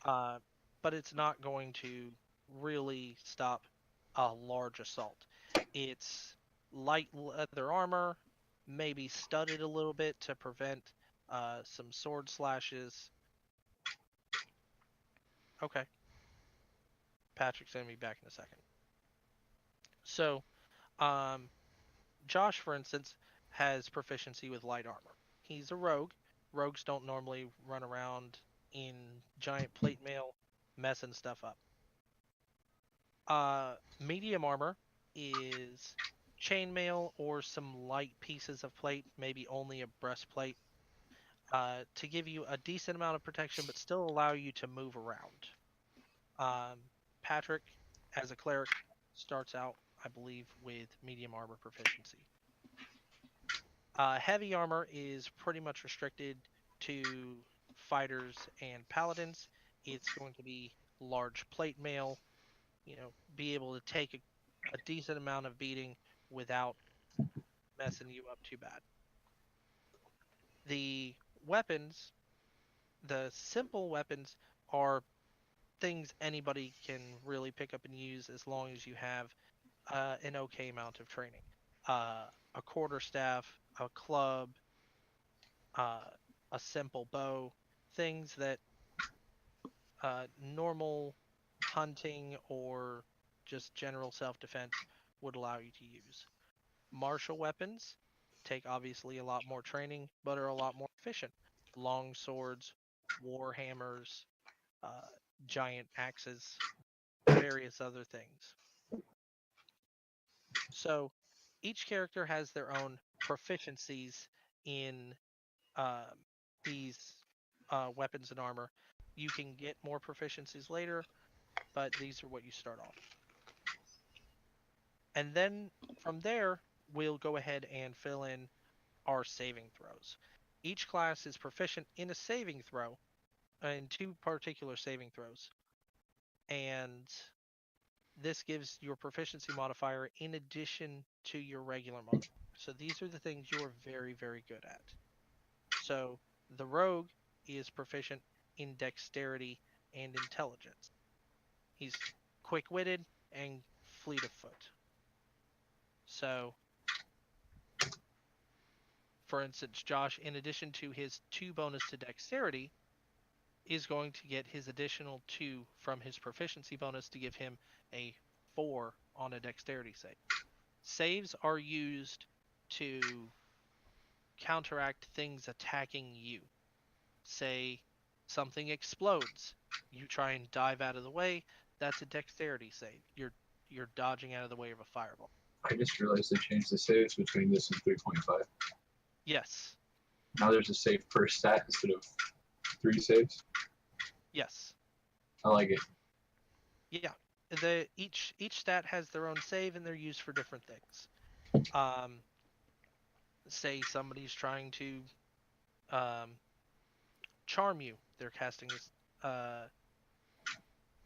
but it's not going to really stop a large assault. It's light leather armor, maybe studded a little bit to prevent some sword slashes. Okay. Patrick's going to be back in a second. So, Josh, for instance, has proficiency with light armor. He's a rogue. Rogues don't normally run around in giant plate mail messing stuff up. Medium armor is chainmail or some light pieces of plate, maybe only a breastplate, to give you a decent amount of protection but still allow you to move around. Patrick, as a cleric, starts out, I believe, with medium armor proficiency. Heavy armor is pretty much restricted to fighters and paladins. It's going to be large plate mail, be able to take a decent amount of beating without messing you up too bad. The weapons, the simple weapons, are things anybody can really pick up and use as long as you have an okay amount of training. A quarterstaff, a club, uh, a simple bow, things that normal hunting or just general self-defense would allow you to use. Martial weapons take obviously a lot more training, but are a lot more efficient. Long swords, war hammers, uh, giant axes, various other things. So each character has their own proficiencies in um, these weapons and armor. You can get more proficiencies later, but these are what you start off. And then from there, we'll go ahead and fill in our saving throws. Each class is proficient in a saving throw, in two particular saving throws. And this gives your proficiency modifier in addition to your regular modifier. So these are the things you are very, very good at. So the rogue is proficient in dexterity and intelligence. He's quick-witted and fleet of foot. So, for instance, Josh, in addition to his 2 bonus to dexterity, is going to get his additional 2 from his proficiency bonus to give him a 4 on a dexterity save. Saves are used to counteract things attacking you. Say something explodes, you try and dive out of the way, that's a dexterity save. You're dodging out of the way of a fireball. I just realized they changed the saves between this and 3.5. Yes. Now there's a save per stat instead of 3 saves. Yes. I like it. Yeah. Each stat has their own save and they're used for different things. Say somebody's trying to charm you. They're casting this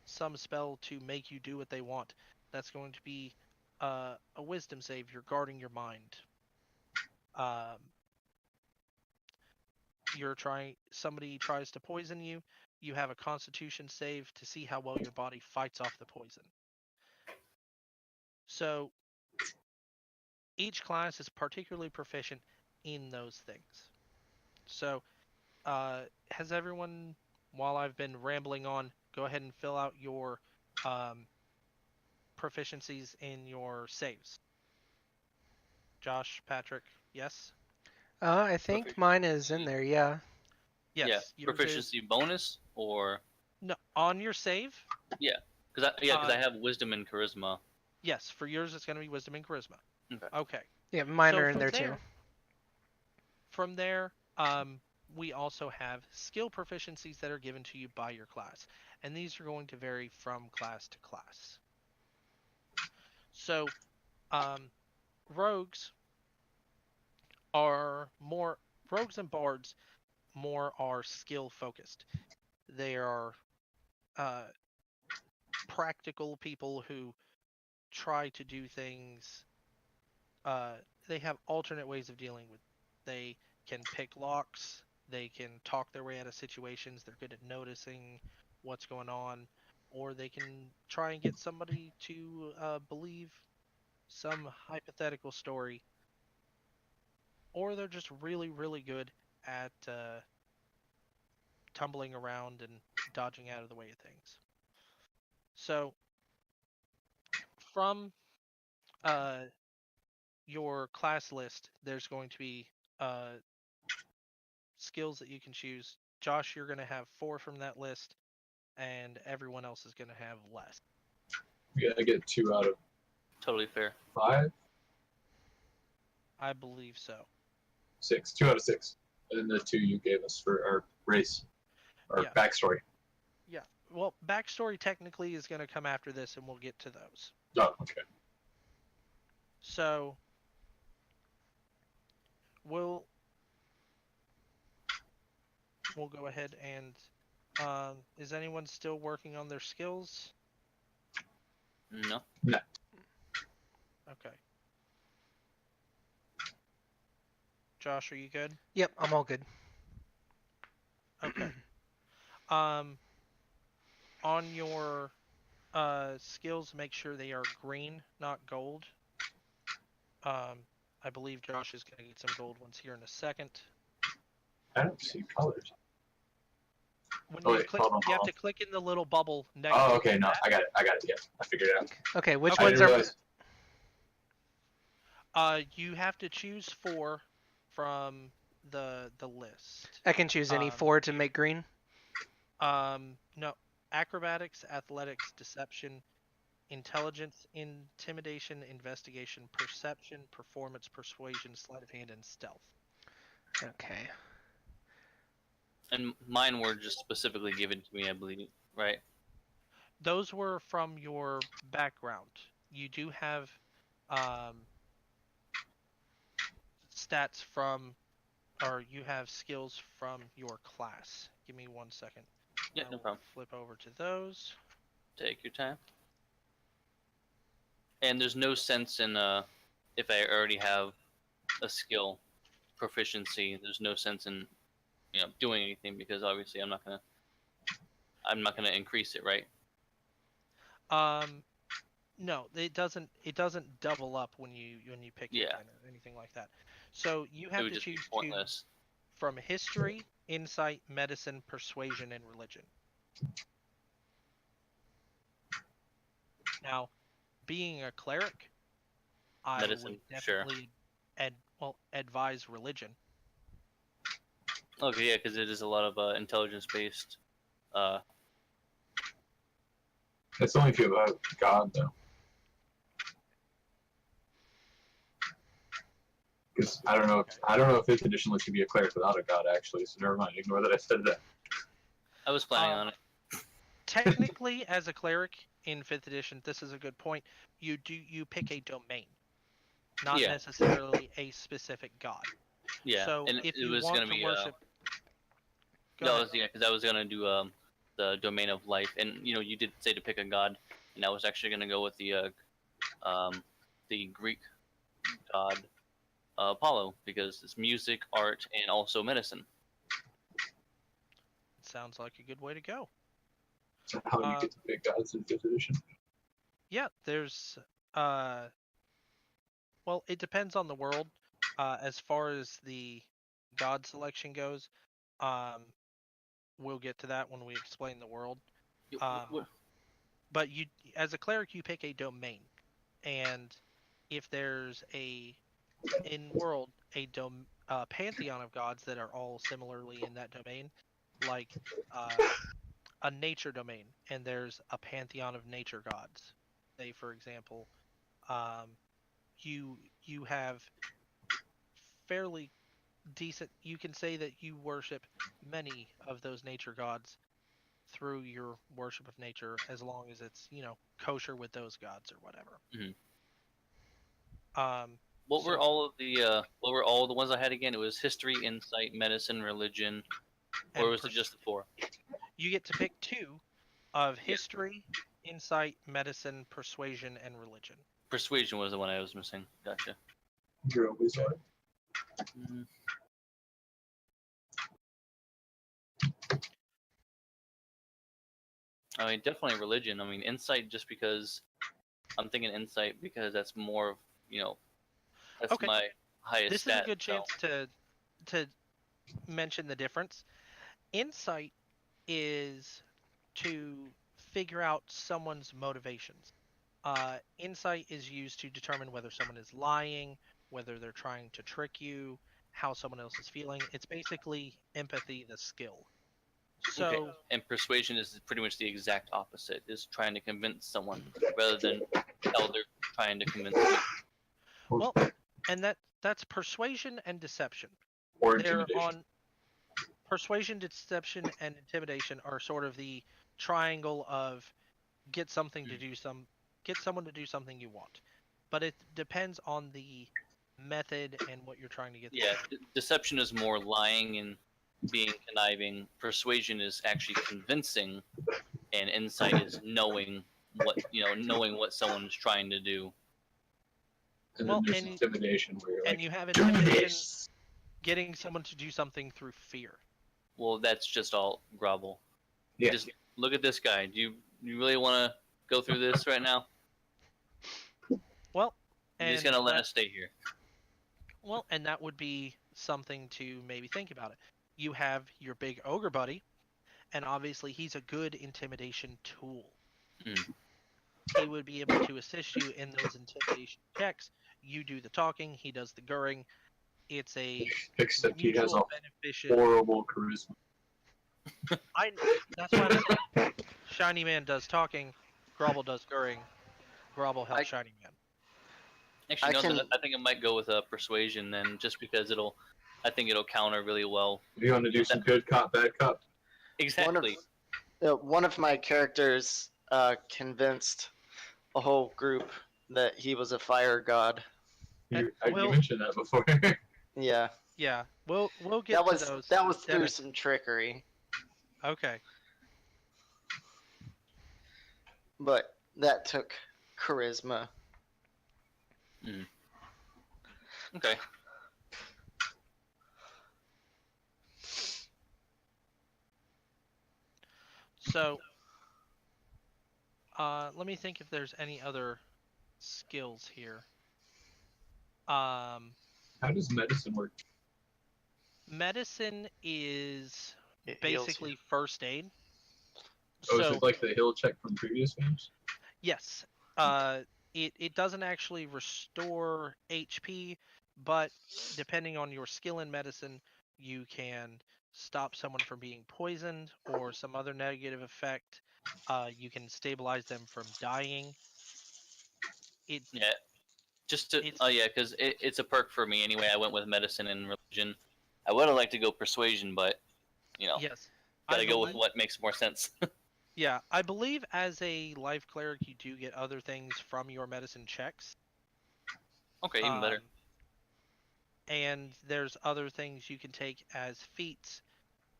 some spell to make you do what they want. That's going to be a wisdom save. You're guarding your mind. Somebody tries to poison you. You have a Constitution save to see how well your body fights off the poison. So each class is particularly proficient in those things. So has everyone, while I've been rambling on, go ahead and fill out your proficiencies in your saves. Josh, Patrick, yes? I think mine is in there. Yeah. Yes. Yeah, yours proficiency is, bonus or no, on your save? because I have wisdom and charisma. Yes, for yours it's going to be wisdom and charisma. Okay. Okay. Yeah, mine So are in there too. From there, we also have skill proficiencies that are given to you by your class, and these are going to vary from class to class. So, rogues and bards more are skill focused. They are practical people who try to do things. They have alternate ways of dealing with. They can pick locks. They can talk their way out of situations. They're good at noticing what's going on, or they can try and get somebody to believe some hypothetical story, or they're just really, really good at tumbling around and dodging out of the way of things. So, from your class list, there's going to be skills that you can choose. Josh, you're going to have 4 from that list, and everyone else is going to have less. Yeah, I get 2 out of Totally fair. 5, I believe so. 6, 2 out of 6, and the 2 you gave us for our race, our Yeah. backstory. Yeah. Well, backstory technically is going to come after this, and we'll get to those. Oh, okay. So, we'll go ahead and is anyone still working on their skills? No. Okay. Josh, are you good? Yep, I'm all good. Okay. On your skills, make sure they are green, not gold. I believe Josh is going to get some gold ones here in a second. I don't see colors. When Oh, you wait, click, hold on, you have hold to click in the little bubble next. Oh, to okay, no, that. I got it. Yeah, I figured it out. Okay, which Okay. I ones didn't are? realize. You have to choose 4 from the list. I can choose any Um, 4 to make green. No, acrobatics, athletics, deception, intelligence, intimidation, investigation, perception, performance, persuasion, sleight of hand, and stealth. Okay. And mine were just specifically given to me, I believe, right? Those were from your background. You do have stats from, or you have skills from your class. Give me 1 second. Yeah, I no will problem. flip over to those. Take your time. And there's no sense in if I already have a skill proficiency. There's no sense in doing anything because obviously I'm not gonna increase it, right? No, it doesn't double up when you pick it Yeah. again or anything like that. So you It have would to just be choose 2 pointless. from history, insight, medicine, persuasion, and religion. Now, being a cleric, I Medicine, would sure. definitely advise religion. Okay, yeah, because it is a lot of intelligence based. That's only if you have God, though. Because I don't know. I don't know if 5th edition lets you be a cleric without a god, actually. So never mind. Ignore that I said that. I was planning on it. Technically, as a cleric in 5th edition, this is a good point. You pick a domain, not Yeah. necessarily a specific god. Yeah, So and if it you was want gonna to be worship, Go no, ahead. because I was gonna do the domain of life, and you did say to pick a god, and I was actually gonna go with the Greek god Apollo because it's music, art, and also medicine. Sounds like a good way to go. So how do you get to pick gods in 5th edition? Yeah, there's well, it depends on the world. As far as the god selection goes, we'll get to that when we explain the world. But you, as a cleric, you pick a domain, and if there's in world a pantheon of gods that are all similarly in that domain, like a nature domain, and there's a pantheon of nature gods. Say, for example, you have fairly decent. You can say that you worship many of those nature gods through your worship of nature, as long as it's kosher with those gods or whatever. Mhm. Um, What were so- all the ones I had again? It was history, insight, medicine, religion, or and was it just the 4? You get to pick 2 of history, insight, medicine, persuasion, and religion. Persuasion was the one I was missing. Gotcha. You're a wizard. Mm. I mean, definitely religion. I mean, insight just because I'm thinking insight because that's more of that's Okay. my highest This stat. is a good so- chance to mention the difference. Insight is to figure out someone's motivations. Insight is used to determine whether someone is lying, whether they're trying to trick you, how someone else is feeling. It's basically empathy, the skill. So, Okay. And persuasion is pretty much the exact opposite. Is trying to convince someone rather than how they're trying to convince me. well, and that's persuasion and deception. Or They're intimidation. on persuasion, deception, and intimidation are sort of the triangle of get someone to do something you want. But it depends on the method and what you're trying to get. Yeah, deception is more lying and being conniving. Persuasion is actually convincing, and insight is knowing what someone's trying to do. And Well, then there's and- intimidation where you're And like, you have do intimidation, this. getting someone to do something through fear. Well, that's just all grovel. Yeah. Just look at this guy. Do you really want to go through this right now? Well, You're just and gonna let that- us stay here. Well, and that would be something to maybe think about it. You have your big ogre buddy, and obviously he's a good intimidation tool. Hmm. He would be able to assist you in those intimidation checks. You do the talking, he does the gurring. It's a Except he has a mutual beneficial. horrible charisma. That's why I'm saying Shiny Man does talking, Grobble does gurring. Grobble helps Shiny Man. Actually, I no. can- I think I might go with persuasion then, just because I think it'll counter really well. If you want to do some good cop, bad cop, Exactly. One of my characters convinced a whole group that he was a fire god. you Well- mentioned that before. Yeah, Yeah, we'll get that to was those. that was through Dennis. some trickery, Okay. but that took charisma. Okay. So, let me think if there's any other skills here. How does medicine work? Medicine is It heals basically first aid. Oh, is So, it like the heal check from previous games? yes, it doesn't actually restore HP, but depending on your skill in medicine, you can stop someone from being poisoned or some other negative effect. You can stabilize them from dying. It Yeah. Just to, It's- oh yeah, because it's a perk for me anyway. I went with medicine and religion. I would have liked to go persuasion, but yes, gotta I go with believe- what makes more sense. Yeah, I believe as a life cleric, you do get other things from your medicine checks. Okay, even better. Um, And there's other things you can take as feats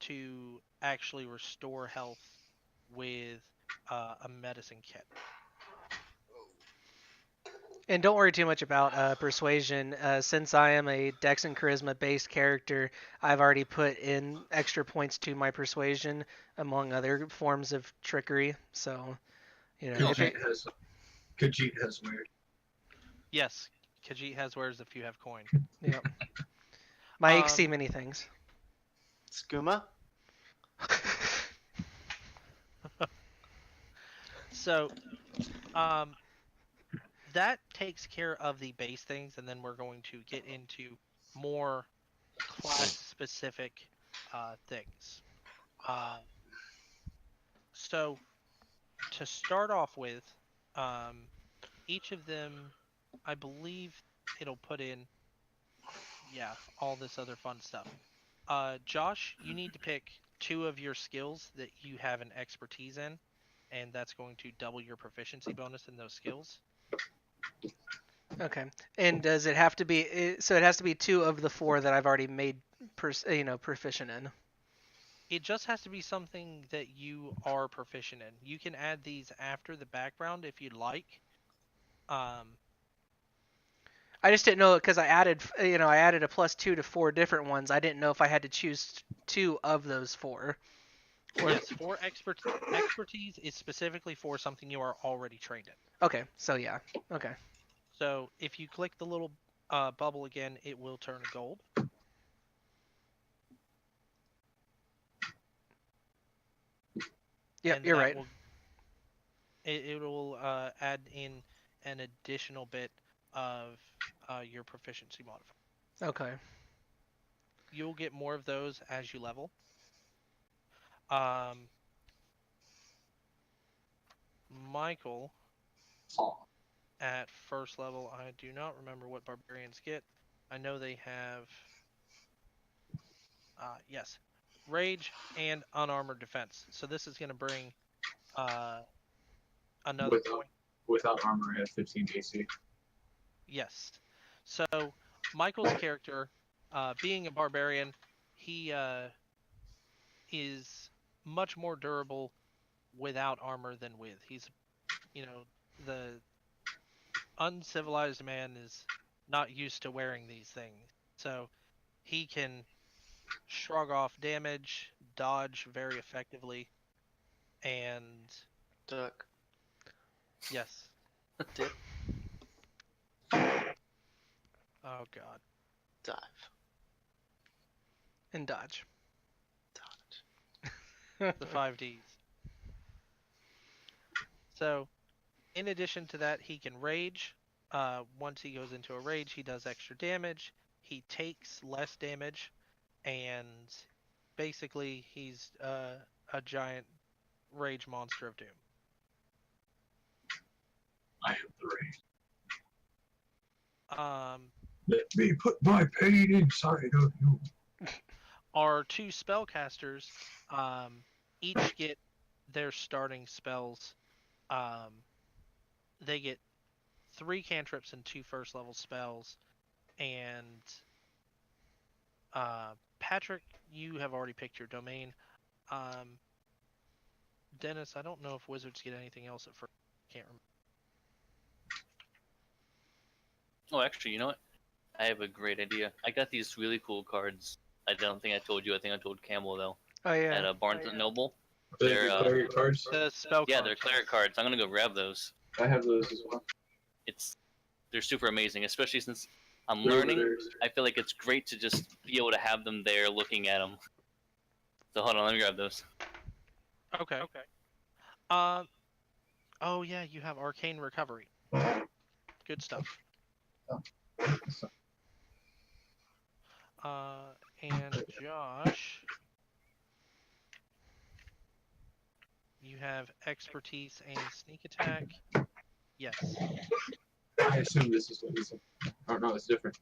to actually restore health with a medicine kit. And don't worry too much about persuasion. Since I am a Dex and Charisma based character, I've already put in extra points to my persuasion, among other forms of trickery. So, you know, if it, Khajiit has weird. Yes, Khajiit has wares if you have coin. yep. My see Um, many things. Skooma? So, that takes care of the base things, and then we're going to get into more class-specific things. So, to start off with, each of them, I believe it'll put in, yeah, all this other fun stuff. Josh, you need to pick 2 of your skills that you have an expertise in, and that's going to double your proficiency bonus in those skills. Okay. And does it have to be? So it has to be 2 of the 4 that I've already made, proficient in. It just has to be something that you are proficient in. You can add these after the background if you'd like. I just didn't know because I added a +2 to 4 different ones. I didn't know if I had to choose 2 of those 4. Or, Yes, for expertise is specifically for something you are already trained in. Okay. So yeah. Okay. So if you click the little bubble again, it will turn gold. Yeah, And you're that right. It will add in an additional bit of your proficiency modifier. Okay. You'll get more of those as you level. Michael, at first level, I do not remember what barbarians get. I know they have, yes, rage and unarmored defense. So this is going to bring another point. Without armor, I have 15 AC. Yes. So Michael's character, being a barbarian, he is much more durable without armor than with. He's, the uncivilized man is not used to wearing these things. So he can shrug off damage, dodge very effectively. and Duck. yes. Dip. Oh God. Dive. And dodge. Dodge. The 5 Ds. So, in addition to that, he can rage. Once he goes into a rage, he does extra damage. He takes less damage, and basically, he's a giant rage monster of doom. I am the rage. Um, Let me put my pain inside of you. our two spellcasters each get their starting spells. They get 3 cantrips and 2 first level spells. And Patrick, you have already picked your domain. Dennis, I don't know if wizards get anything else at first. Can't remember. Oh, actually, you know what? I have a great idea. I got these really cool cards. I don't think I told you. I think I told Campbell though. Oh yeah. At Barnes and Noble. They're They're cleric cards. The spell yeah, cards. they're cleric cards. I'm gonna go grab those. I have those as well. They're super amazing, especially since I'm They're over learning. there. I feel like it's great to just be able to have them there, looking at them. So hold on, let me grab those. Okay. Oh yeah, you have arcane recovery. Good stuff. And Josh, you have expertise and sneak attack. Yes. I assume this is what he said. Oh no, it's different.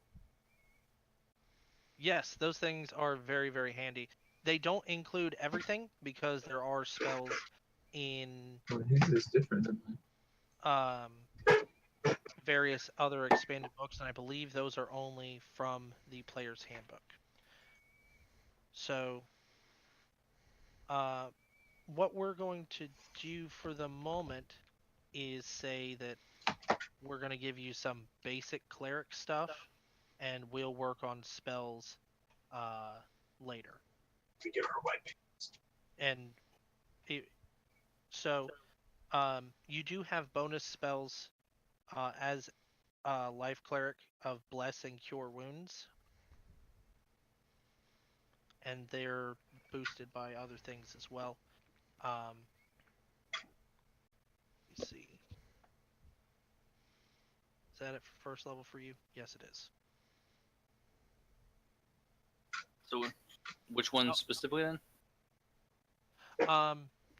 Yes, those things are very, very handy. They don't include everything because there are spells in Well, his is different than mine. various other expanded books, and I believe those are only from the player's handbook. So, what we're going to do for the moment is say that we're going to give you some basic cleric stuff, and we'll work on spells later. We give her white. And so, you do have bonus spells as life cleric of bless and cure wounds, and they're boosted by other things as well. Let me see. Is that it for first level for you? Yes, it is. So, which one specifically then?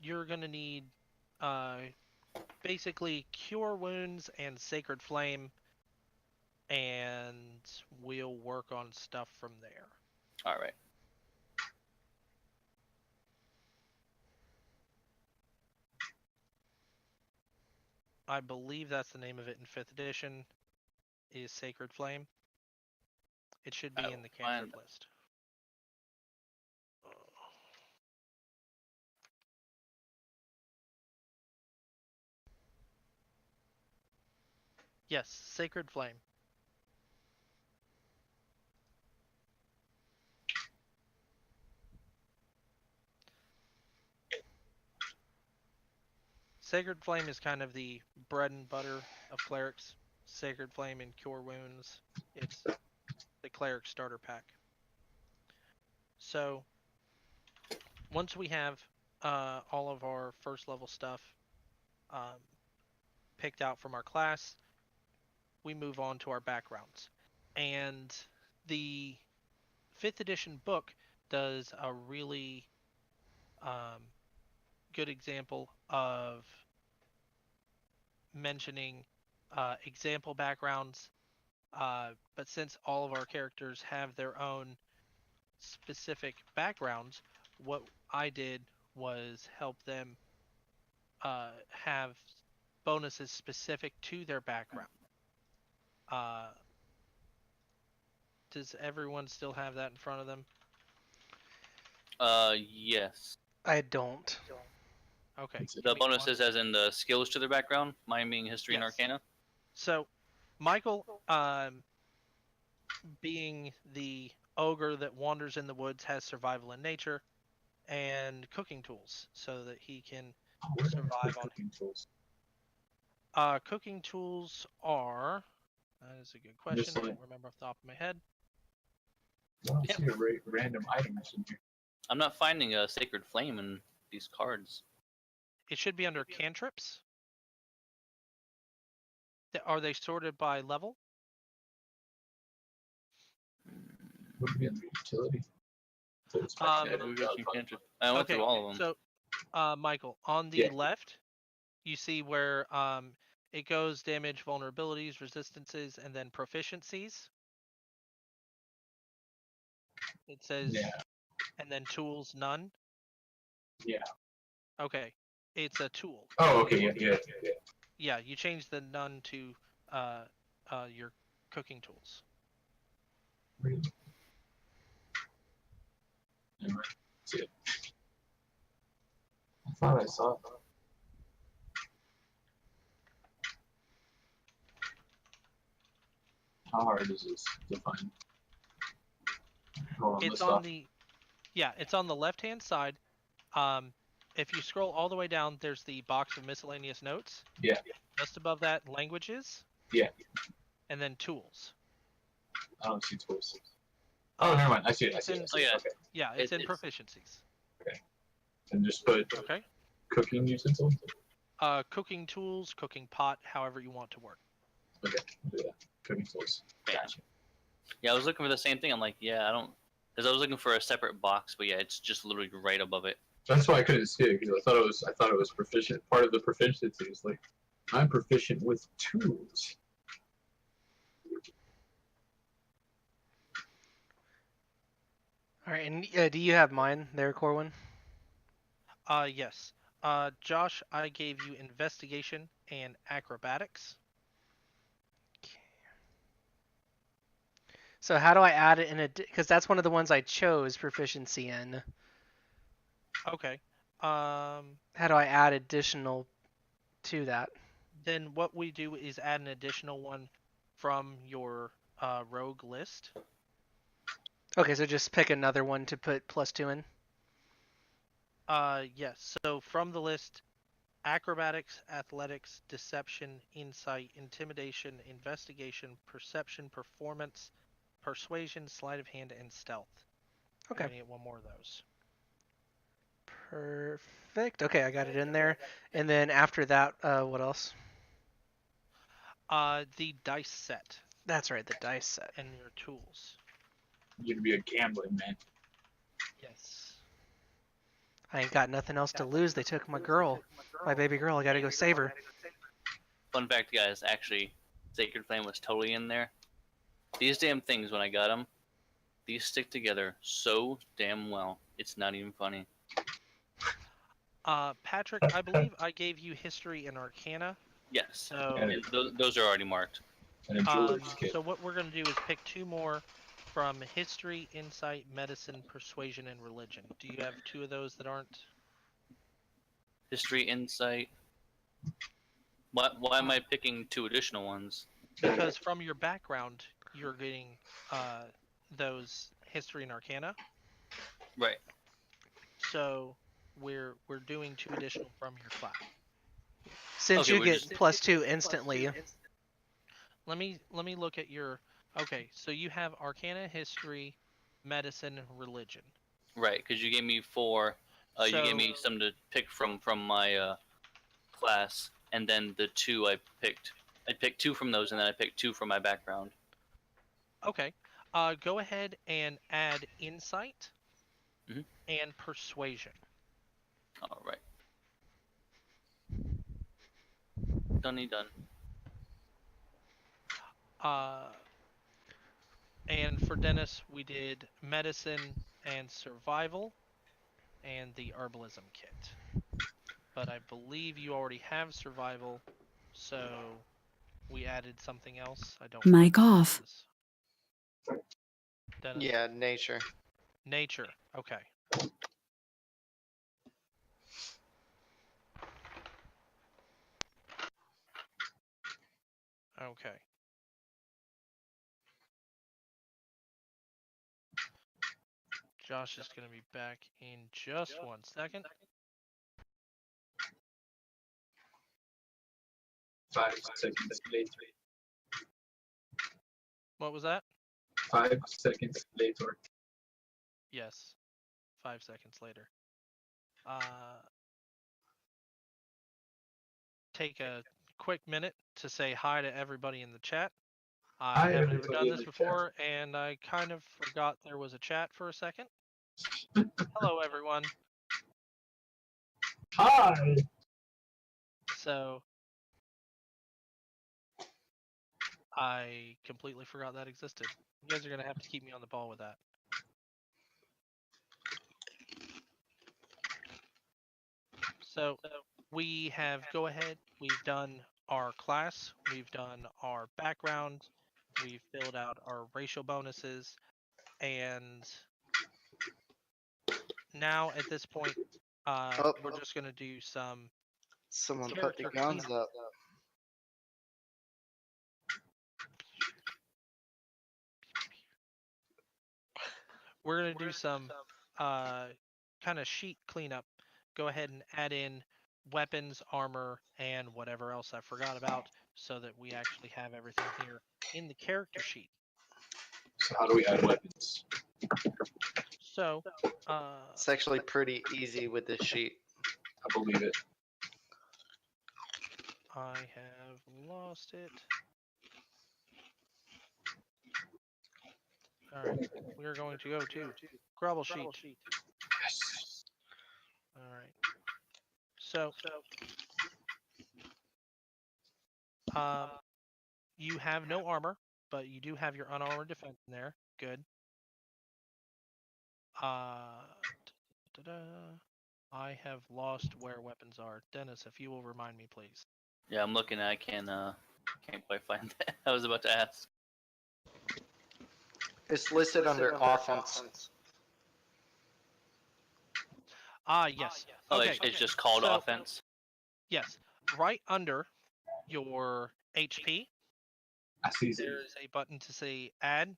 You're gonna need basically cure wounds and sacred flame, and we'll work on stuff from there. All right. I believe that's the name of it in 5th edition, is Sacred Flame. It should be in the cantrip list. Yes, Sacred Flame. Sacred Flame is kind of the bread and butter of clerics. Sacred Flame and Cure Wounds. It's the cleric starter pack. So, once we have all of our first level stuff picked out from our class, we move on to our backgrounds. And the 5th edition book does a really good example of mentioning example backgrounds, but since all of our characters have their own specific backgrounds, what I did was help them have bonuses specific to their background. Does everyone still have that in front of them? Yes. I don't. Okay. The bonuses, as in the skills to their background, mine being history and Yes. arcana. So, Michael, being the ogre that wanders in the woods, has survival in nature and cooking tools so that he can Where did I survive put on. cooking tools? Cooking tools are. That is a good question. I don't remember off the top of my head. I don't see random items in here. I'm not finding a sacred flame in these cards. It should be under cantrips. Are they sorted by level? Would it be under utility? So it's Um, magnetic, I went Okay, through all of them. so Michael, on the Yeah. left, you see where it goes damage, vulnerabilities, resistances, and then proficiencies. It says, Yeah. and then tools, none. Yeah. Okay, it's a tool. Oh, okay. Yeah. Yeah, you change the none to your cooking tools. Really? Never mind. See it. I thought I saw it. How hard is this to find? Hold on, It's on the, yeah, it's on the left-hand side. If you scroll all the way down, there's the box of miscellaneous notes. Yeah. Just above that, languages. Yeah. And then tools. I don't see tools. Oh, never mind. I see it. It's in, Okay. yeah, it's in It's- proficiencies. And just put Okay. cooking utensils. Cooking tools, cooking pot, however you want to work. Okay, I'll do that. Cooking tools. Gotcha. Yeah, I was looking for the same thing. I'm like, yeah, I don't, because I was looking for a separate box, but yeah, it's just literally right above it. That's why I couldn't see it because I thought it was proficient. Part of the proficiency is like I'm proficient with tools. All right, and do you have mine there, Corwin? Yes. Josh, I gave you investigation and acrobatics. So how do I add it in a? Because that's one of the ones I chose proficiency in. Okay. How do I add additional to that? Then what we do is add an additional one from your rogue list. Okay, so just pick another one to put +2 in. Yes. So from the list, acrobatics, athletics, deception, insight, intimidation, investigation, perception, performance, persuasion, sleight of hand, and stealth. Okay. I'm gonna get one more of those. Perfect. Okay, I got it in there. And then after that, what else? The dice set That's right, the dice set. and your tools. You're gonna be a gambling man. Yes. I ain't got nothing else to lose. They took my girl, my baby girl. I gotta go save her. Fun fact, guys, actually, Sacred Flame was totally in there. These damn things, when I got them, these stick together so damn well. It's not even funny. Patrick, I believe I gave you history and arcana. Yes. So, And those are already marked. And a jeweler's kit. so what we're gonna do is pick two more from history, insight, medicine, persuasion, and religion. Do you have two of those that aren't? History, insight. Why am I picking two additional ones? Because from your background, you're getting those history and arcana. Right. So we're doing two additional from your class. Since Okay, you we're get just- +2 instantly. Let me look at your. Okay, so you have arcana, history, medicine, religion. Right, because you gave me 4. You gave me some to pick from my class, and then the 2 I picked. I picked 2 from those, and then I picked 2 from my background. Okay. Go ahead and add insight Mhm. and persuasion. All right. Done. And for Dennis, we did medicine and survival, and the herbalism kit. But I believe you already have survival, so we added something else. I don't. Mic remember what off. it is. Dennis? Yeah, nature. Nature. Okay. Okay. Josh is going to be back in just 1 second. 5 seconds later. What was that? 5 seconds later. Yes. 5 seconds later. Take a quick minute to say hi to everybody in the chat. I Hi, haven't ever everybody done in this the chat. before, and I kind of forgot there was a chat for a second. Hello, everyone. Hi! So, I completely forgot that existed. You guys are going to have to keep me on the ball with that. So, we have we've done our class, we've done our background, we've filled out our racial bonuses, and now at this point, we're just going to do some Someone put the character guns cleanup. up. We're going to do some kind of sheet cleanup. Go ahead and add in weapons, armor, and whatever else I forgot about so that we actually have everything here in the character sheet. So how do we add weapons? So, It's actually pretty easy with this sheet. I believe it. I have lost it. All right, we are going to go to Grubble sheet. Yes. All right. So, you have no armor, but you do have your unarmored defense in there. Good. I have lost where weapons are. Dennis, if you will remind me, please. Yeah, I'm looking. I can't quite find that. I was about to ask. It's listed under offense. Yes. Oh, Okay. it's just called So- offense. Yes. Right under your HP, I see. there's a button to say add.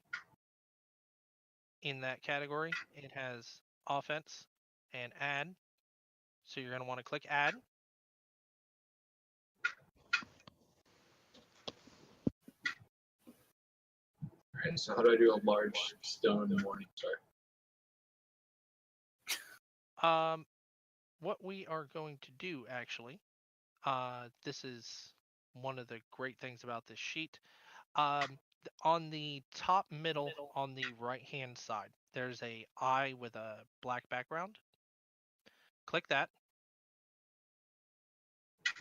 In that category, it has offense and add. So you're going to want to click add. Alright, so how do I do a large stone morning star? What we are going to do actually, this is one of the great things about this sheet. On the top middle, on the right-hand side, there's a eye with a black background. Click that.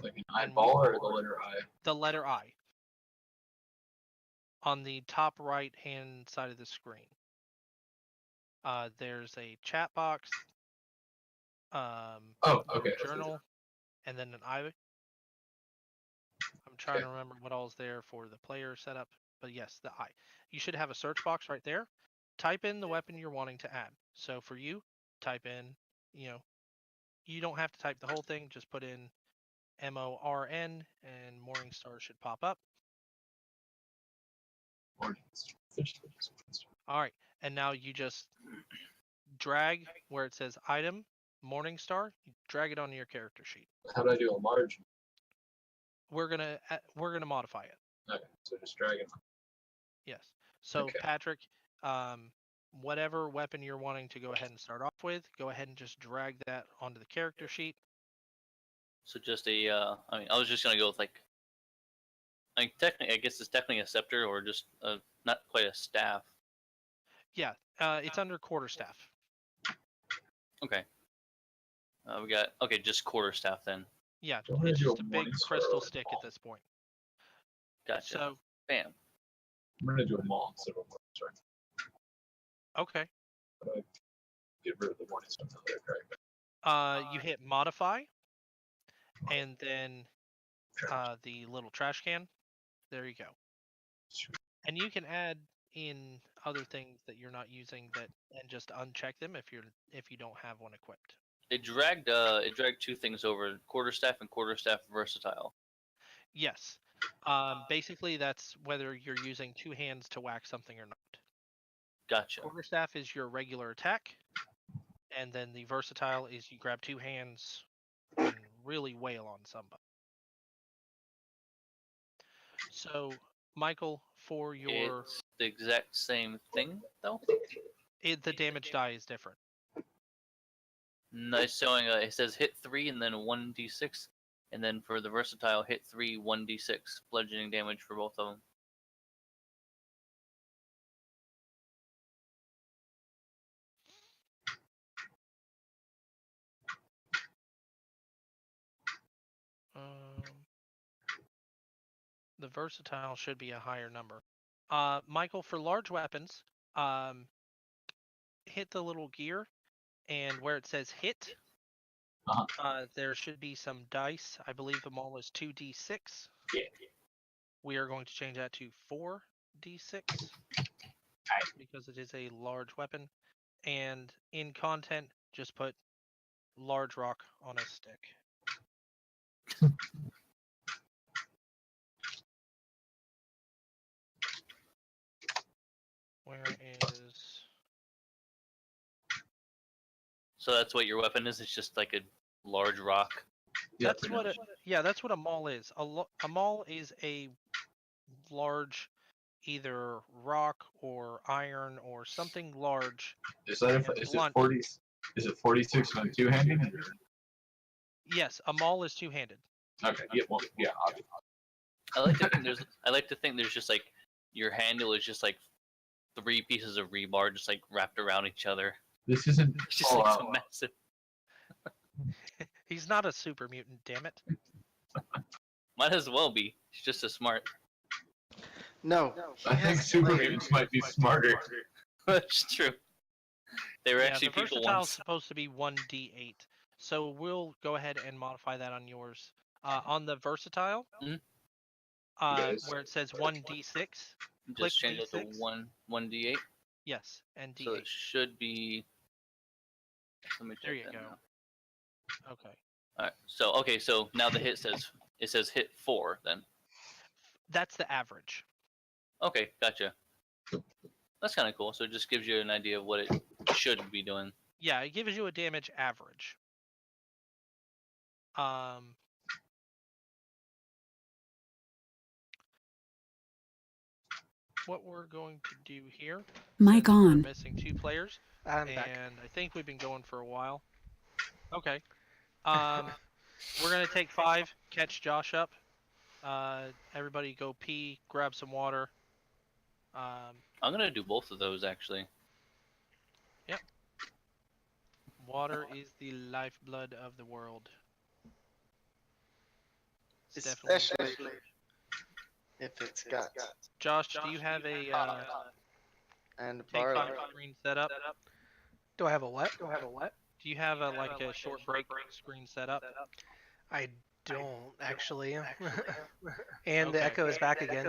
Like an And eyeball or the letter I? The letter I. On the top right-hand side of the screen. There's a chat box. Oh, okay. Journal, and then an eye. I'm trying to remember what all's there for the player setup, but yes, the eye. You should have a search box right there. Type in the weapon you're wanting to add. So for you, type in, you don't have to type the whole thing. Just put in MORN and Morningstar should pop up. All right, and now you just drag where it says item Morningstar. You drag it onto your character sheet. How do I do a large? We're gonna modify it. Okay, so just drag it. Yes. So Okay. Patrick, whatever weapon you're wanting to go ahead and start off with, go ahead and just drag that onto the character sheet. So just I was just gonna go with like. Technically, I guess it's technically a scepter or just not quite a staff. Yeah, it's under quarterstaff. Okay. We got just quarterstaff then. Yeah, So I'm gonna it's do just a a big morning star crystal or a stick ball. at this point. Gotcha. So, Bam. I'm gonna do a mall instead of a morning star. okay. Get rid of the morning star. Right. You hit modify, and then the little trash can. There you go. And you can add in other things that you're not using and just uncheck them if you don't have one equipped. It dragged two things over: quarterstaff and quarterstaff versatile. Yes. Basically, that's whether you're using two hands to whack something or not. Gotcha. Quarterstaff is your regular attack, and then the versatile is you grab two hands and really wail on somebody. So, Michael, for your It's the exact same thing, though. the damage die is different. No, it's showing. It says hit 3 and then 1d6, and then for the versatile, hit 3, 1d6 bludgeoning damage for both of them. The versatile should be a higher number. Michael, for large weapons, hit the little gear, and where it says hit, there should be some dice. I believe the mall is 2d6. Yeah. We are going to change that to 4d6 because it is a large weapon. And in content, just put large rock on a stick. Where is... So that's what your weapon is. It's just like a large rock. That's what that's what a maul is. A maul is a large, either rock or iron or something large. Is that and is it blunt. 40? Is it 46 and two-handed? Yes, a maul is two-handed. Okay. Yeah. Well. Yeah. I like to think there's just like your handle is just like 3 pieces of rebar just like wrapped around each other. This isn't. It's just like so massive. He's not a super mutant, damn it. Might as well be. He's just as smart. No. I think super mutants might be smarter. That's true. They were Yeah, actually the people versatile is once. supposed to be 1d8. So we'll go ahead and modify that on yours. On the versatile, Mhm. Yes. where it says 1d6, click Just change it to D6. 1d8. yes, and d8. So it should be. Let me check There you that go. now. Okay. Alright. So now the hit says hit 4 then. That's the average. Okay, gotcha. That's kind of cool. So it just gives you an idea of what it should be doing. Yeah, it gives you a damage average. What we're going to do here, Mic since we're on. missing 2 players, I'm back. and I think we've been going for a while. Okay. We're gonna take 5, catch Josh up. Everybody go pee, grab some water. I'm gonna do both of those actually. Water is the lifeblood of the world. It's definitely- Especially if it's got Josh, do you have a and take barley. 5 screen set up? Do I have a what? Do you have a like a short break screen set up? I don't actually. And the Okay. echo is back again.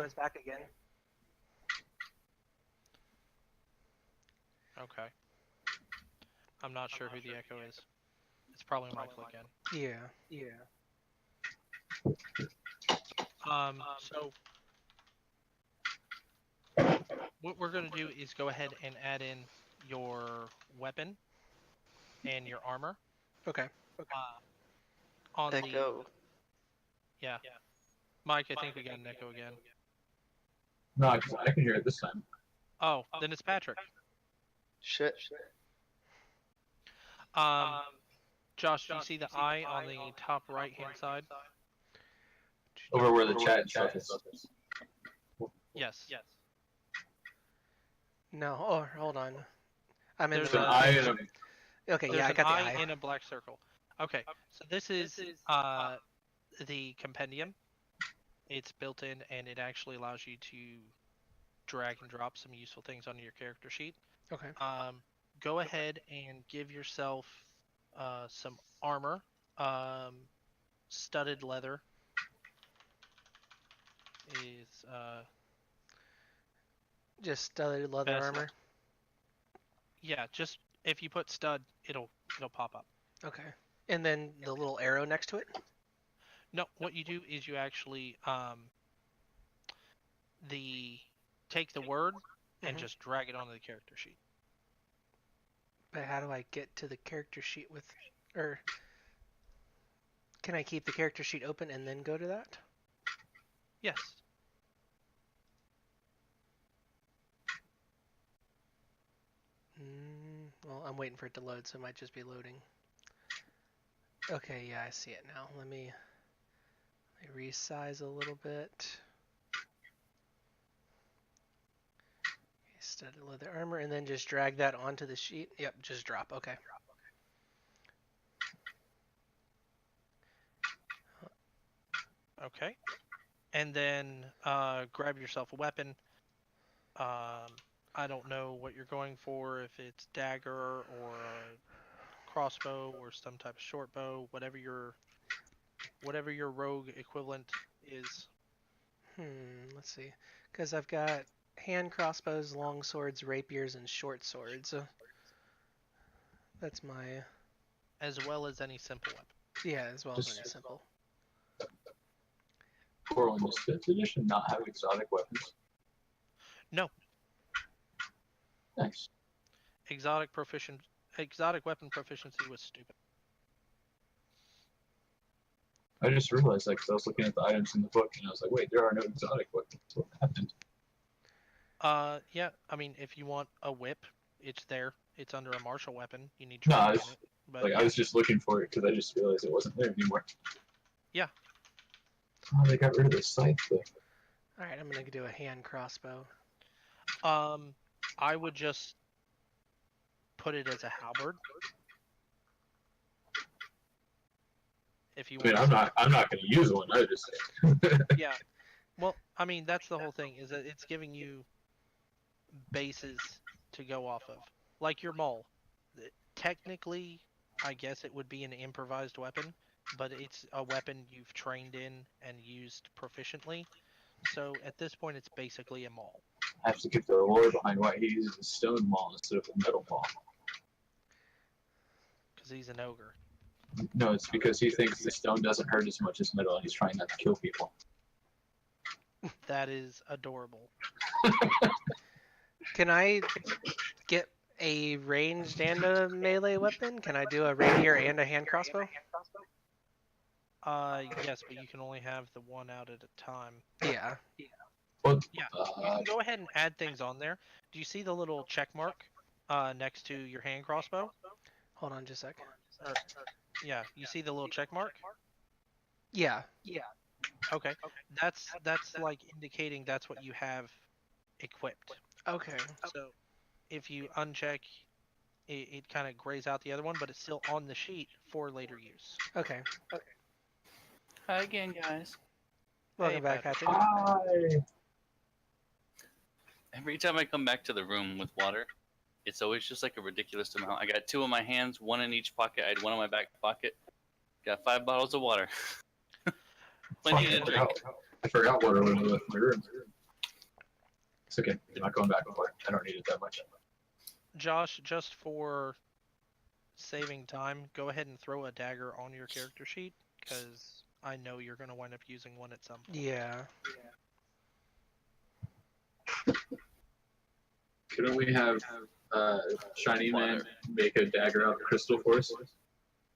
Okay. I'm not sure who the echo is. It's probably Michael again. Yeah. So what we're gonna do is go ahead and add in your weapon and your armor. Okay. On the Echo. yeah. Mike, I think we got an echo again. No, I can hear it this time. Oh, then it's Patrick. Shit. Josh, do you see the eye on the top right hand side? Over where the chat stuff is. Yes. No. Oh, hold on. I'm in There's the. There's an eye and a. Okay, There's yeah, I an got the eye eye. in a black circle. Okay, so this is the compendium. It's built in, and it actually allows you to drag and drop some useful things onto your character sheet. Okay. Go ahead and give yourself some armor, studded leather is Just studded leather best. armor. Yeah, just if you put stud, it'll pop up. Okay. And then the little arrow next to it. No, what you do is you actually take the word and Mhm. just drag it onto the character sheet. But how do I get to the character sheet with, or can I keep the character sheet open and then go to that? Yes. Well, I'm waiting for it to load, so it might just be loading. Okay, yeah, I see it now. Let me resize a little bid. Studded leather armor, and then just drag that onto the sheet. Yep, just drop. Okay. Okay. And then grab yourself a weapon. I don't know what you're going for, if it's dagger or a crossbow or some type of short bow, whatever your rogue equivalent is. Let's see. Because I've got hand crossbows, long swords, rapiers, and short swords. That's my... As well as any simple weapon. Yeah, as well as any simple. Coral, does 5th edition not have exotic weapons? No. Nice. Exotic weapon proficiency was stupid. I just realized that because I was looking at the items in the book and I was like, wait, there are no exotic weapons. What happened? Yeah, I mean, if you want a whip, it's there. It's under a martial weapon. You need No, training it's, on it. But like, yeah. I was just looking for it because I just realized it wasn't there anymore. Yeah. Oh, they got rid of the scythe though. Alright, I'm going to do a hand crossbow. I would just put it as a halberd. If you I mean, want. I'm not going to use one. I just. Yeah. Well, I mean, that's the whole thing, is that it's giving you bases to go off of. Like your maul. Technically, I guess it would be an improvised weapon, but it's a weapon you've trained in and used proficiently. So at this point, it's basically a maul. I have to get the lore behind why he uses a stone maul instead of a metal maul. Because he's an ogre. No, it's because he thinks the stone doesn't hurt as much as metal and he's trying not to kill people. That is adorable. Can I get a ranged and a melee weapon? Can I do a rapier and a hand crossbow? Yes, but you can only have the one out at a time. Yeah. Well, Yeah, you can go ahead and add things on there. Do you see the little check mark next to your hand crossbow? Hold on just a second. Yeah, you see the little check mark? Yeah. Okay. That's like indicating that's what you have equipped. Okay. So if you uncheck, it kind of grays out the other one, but it's still on the sheet for later use. Okay. Hi again, guys. Welcome back, Patrick. Patrick. Hi. Every time I come back to the room with water, it's always just like a ridiculous amount. I got 2 in my hands, 1 in each pocket. I had 1 in my back pocket. Got 5 bottles of water. Plenty to drink. I forgot water when I left my room. It's okay. I'm not going back and forth. I don't need it that much. Josh, just for saving time, go ahead and throw a dagger on your character sheet, because I know you're going to wind up using one at some point. Yeah. Couldn't we have Shiny Man make a dagger out of crystal for us?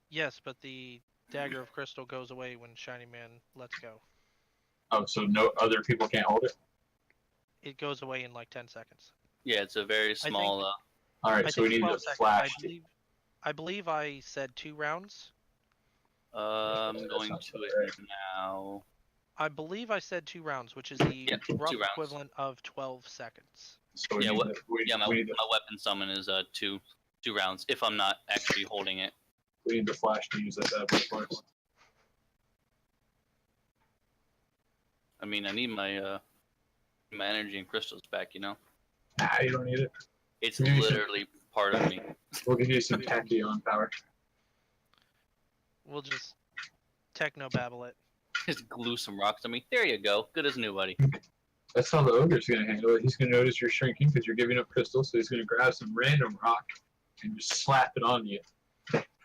Yes, but the dagger of crystal goes away when Shiny Man lets go. Oh, so no other people can't hold it? It goes away in like 10 seconds. Yeah, it's a very small. Alright, so we need to flash. I believe I said 2 rounds. I'm going to it now. I believe I said 2 rounds, which is the rough 2 rounds. equivalent of 12 seconds. So Yeah, my we need weapon summon is 2 rounds if I'm not actually holding it. we need the flash to use that bad boy for us. I mean, I need my my energy and crystals back. You know, Nah, you don't need it. it's Maybe some- literally part of me. We'll give you some tachyon power. We'll just techno babble it. Just glue some rocks on me. There you go. Good as new, buddy. That's how the ogre's gonna handle it. He's gonna notice you're shrinking because you're giving up crystals, so he's gonna grab some random rock and just slap it on you.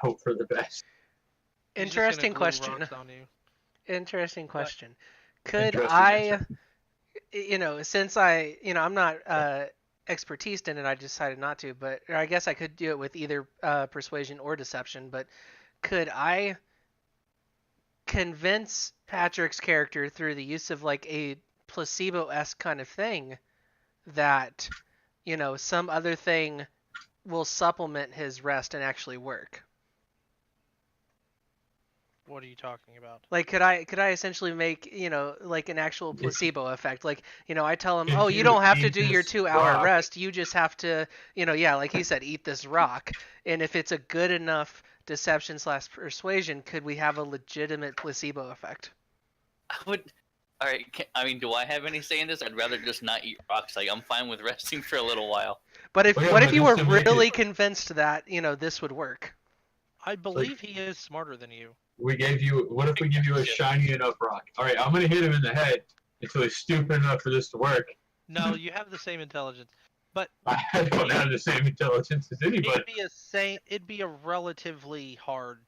Hope for the best. He's just Interesting gonna glue question. rocks on you. Interesting question. Could Interesting I, answer. since I'm not expertise in it, I decided not to, but or I guess I could do it with either persuasion or deception, but could I convince Patrick's character through the use of like a placebo-esque kind of thing that, some other thing will supplement his rest and actually work. What are you talking about? Like, could I essentially make, like an actual placebo effect? Like, I tell him, If oh, you you don't have to eat do your this 2-hour rock- rest. You just have to, yeah, like he said, eat this rock. And if it's a good enough deception/persuasion, could we have a legitimate placebo effect? I would. All right. I mean, do I have any say in this? I'd rather just not eat rocks. Like, I'm fine with resting for a little while. But Well, yeah, what but if you just were to make really it- convinced that, this would work? I believe he is smarter than you. What if we give you a shiny enough rock? All right, I'm gonna hit him in the head until he's stupid enough for this to work. No, you have the same intelligence. But I don't have the same intelligence as anybody. it'd be a relatively hard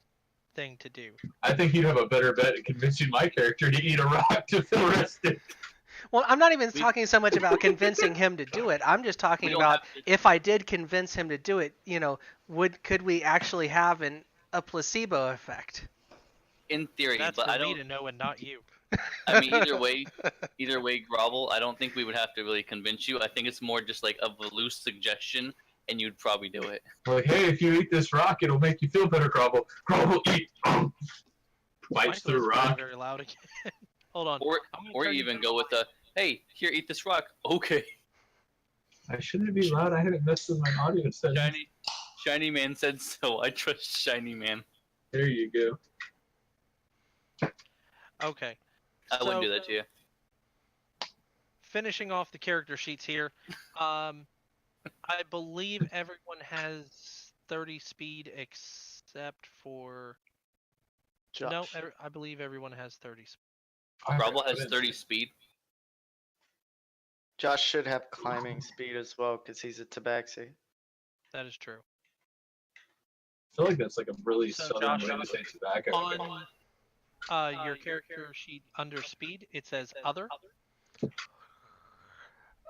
thing to do. I think you'd have a better bet at convincing my character to eat a rock to feel rested. Well, I'm not even We- talking so much about convincing him to do it. I'm just talking We don't about have to- if I did convince him to do it, could we actually have a placebo effect? In theory, That's but for I me don't. to know and not you. I mean, either way, Grovel. I don't think we would have to really convince you. I think it's more just like of a loose suggestion, and you'd probably do it. Like, hey, if you eat this rock, it'll make you feel better, Grovel. Grovel, eat. Bites Michael through is rock. very loud again. Hold on. Or I'm gonna or turn you even down. go with the, hey, here, eat this rock. Okay. I shouldn't be loud. I haven't messed with my audio settings. Shiny Man said so. I trust Shiny Man. There you go. Okay. I wouldn't So, do that to you. finishing off the character sheets here. I believe everyone has 30 speed except for. Josh. No, I believe everyone has 30 speed. Grovel has 30 speed. Josh should have climbing speed as well because he's a tabaxi. That is true. I feel like that's like a really So, southern Josh, way to say tobacco. On your character sheet under speed, it says other.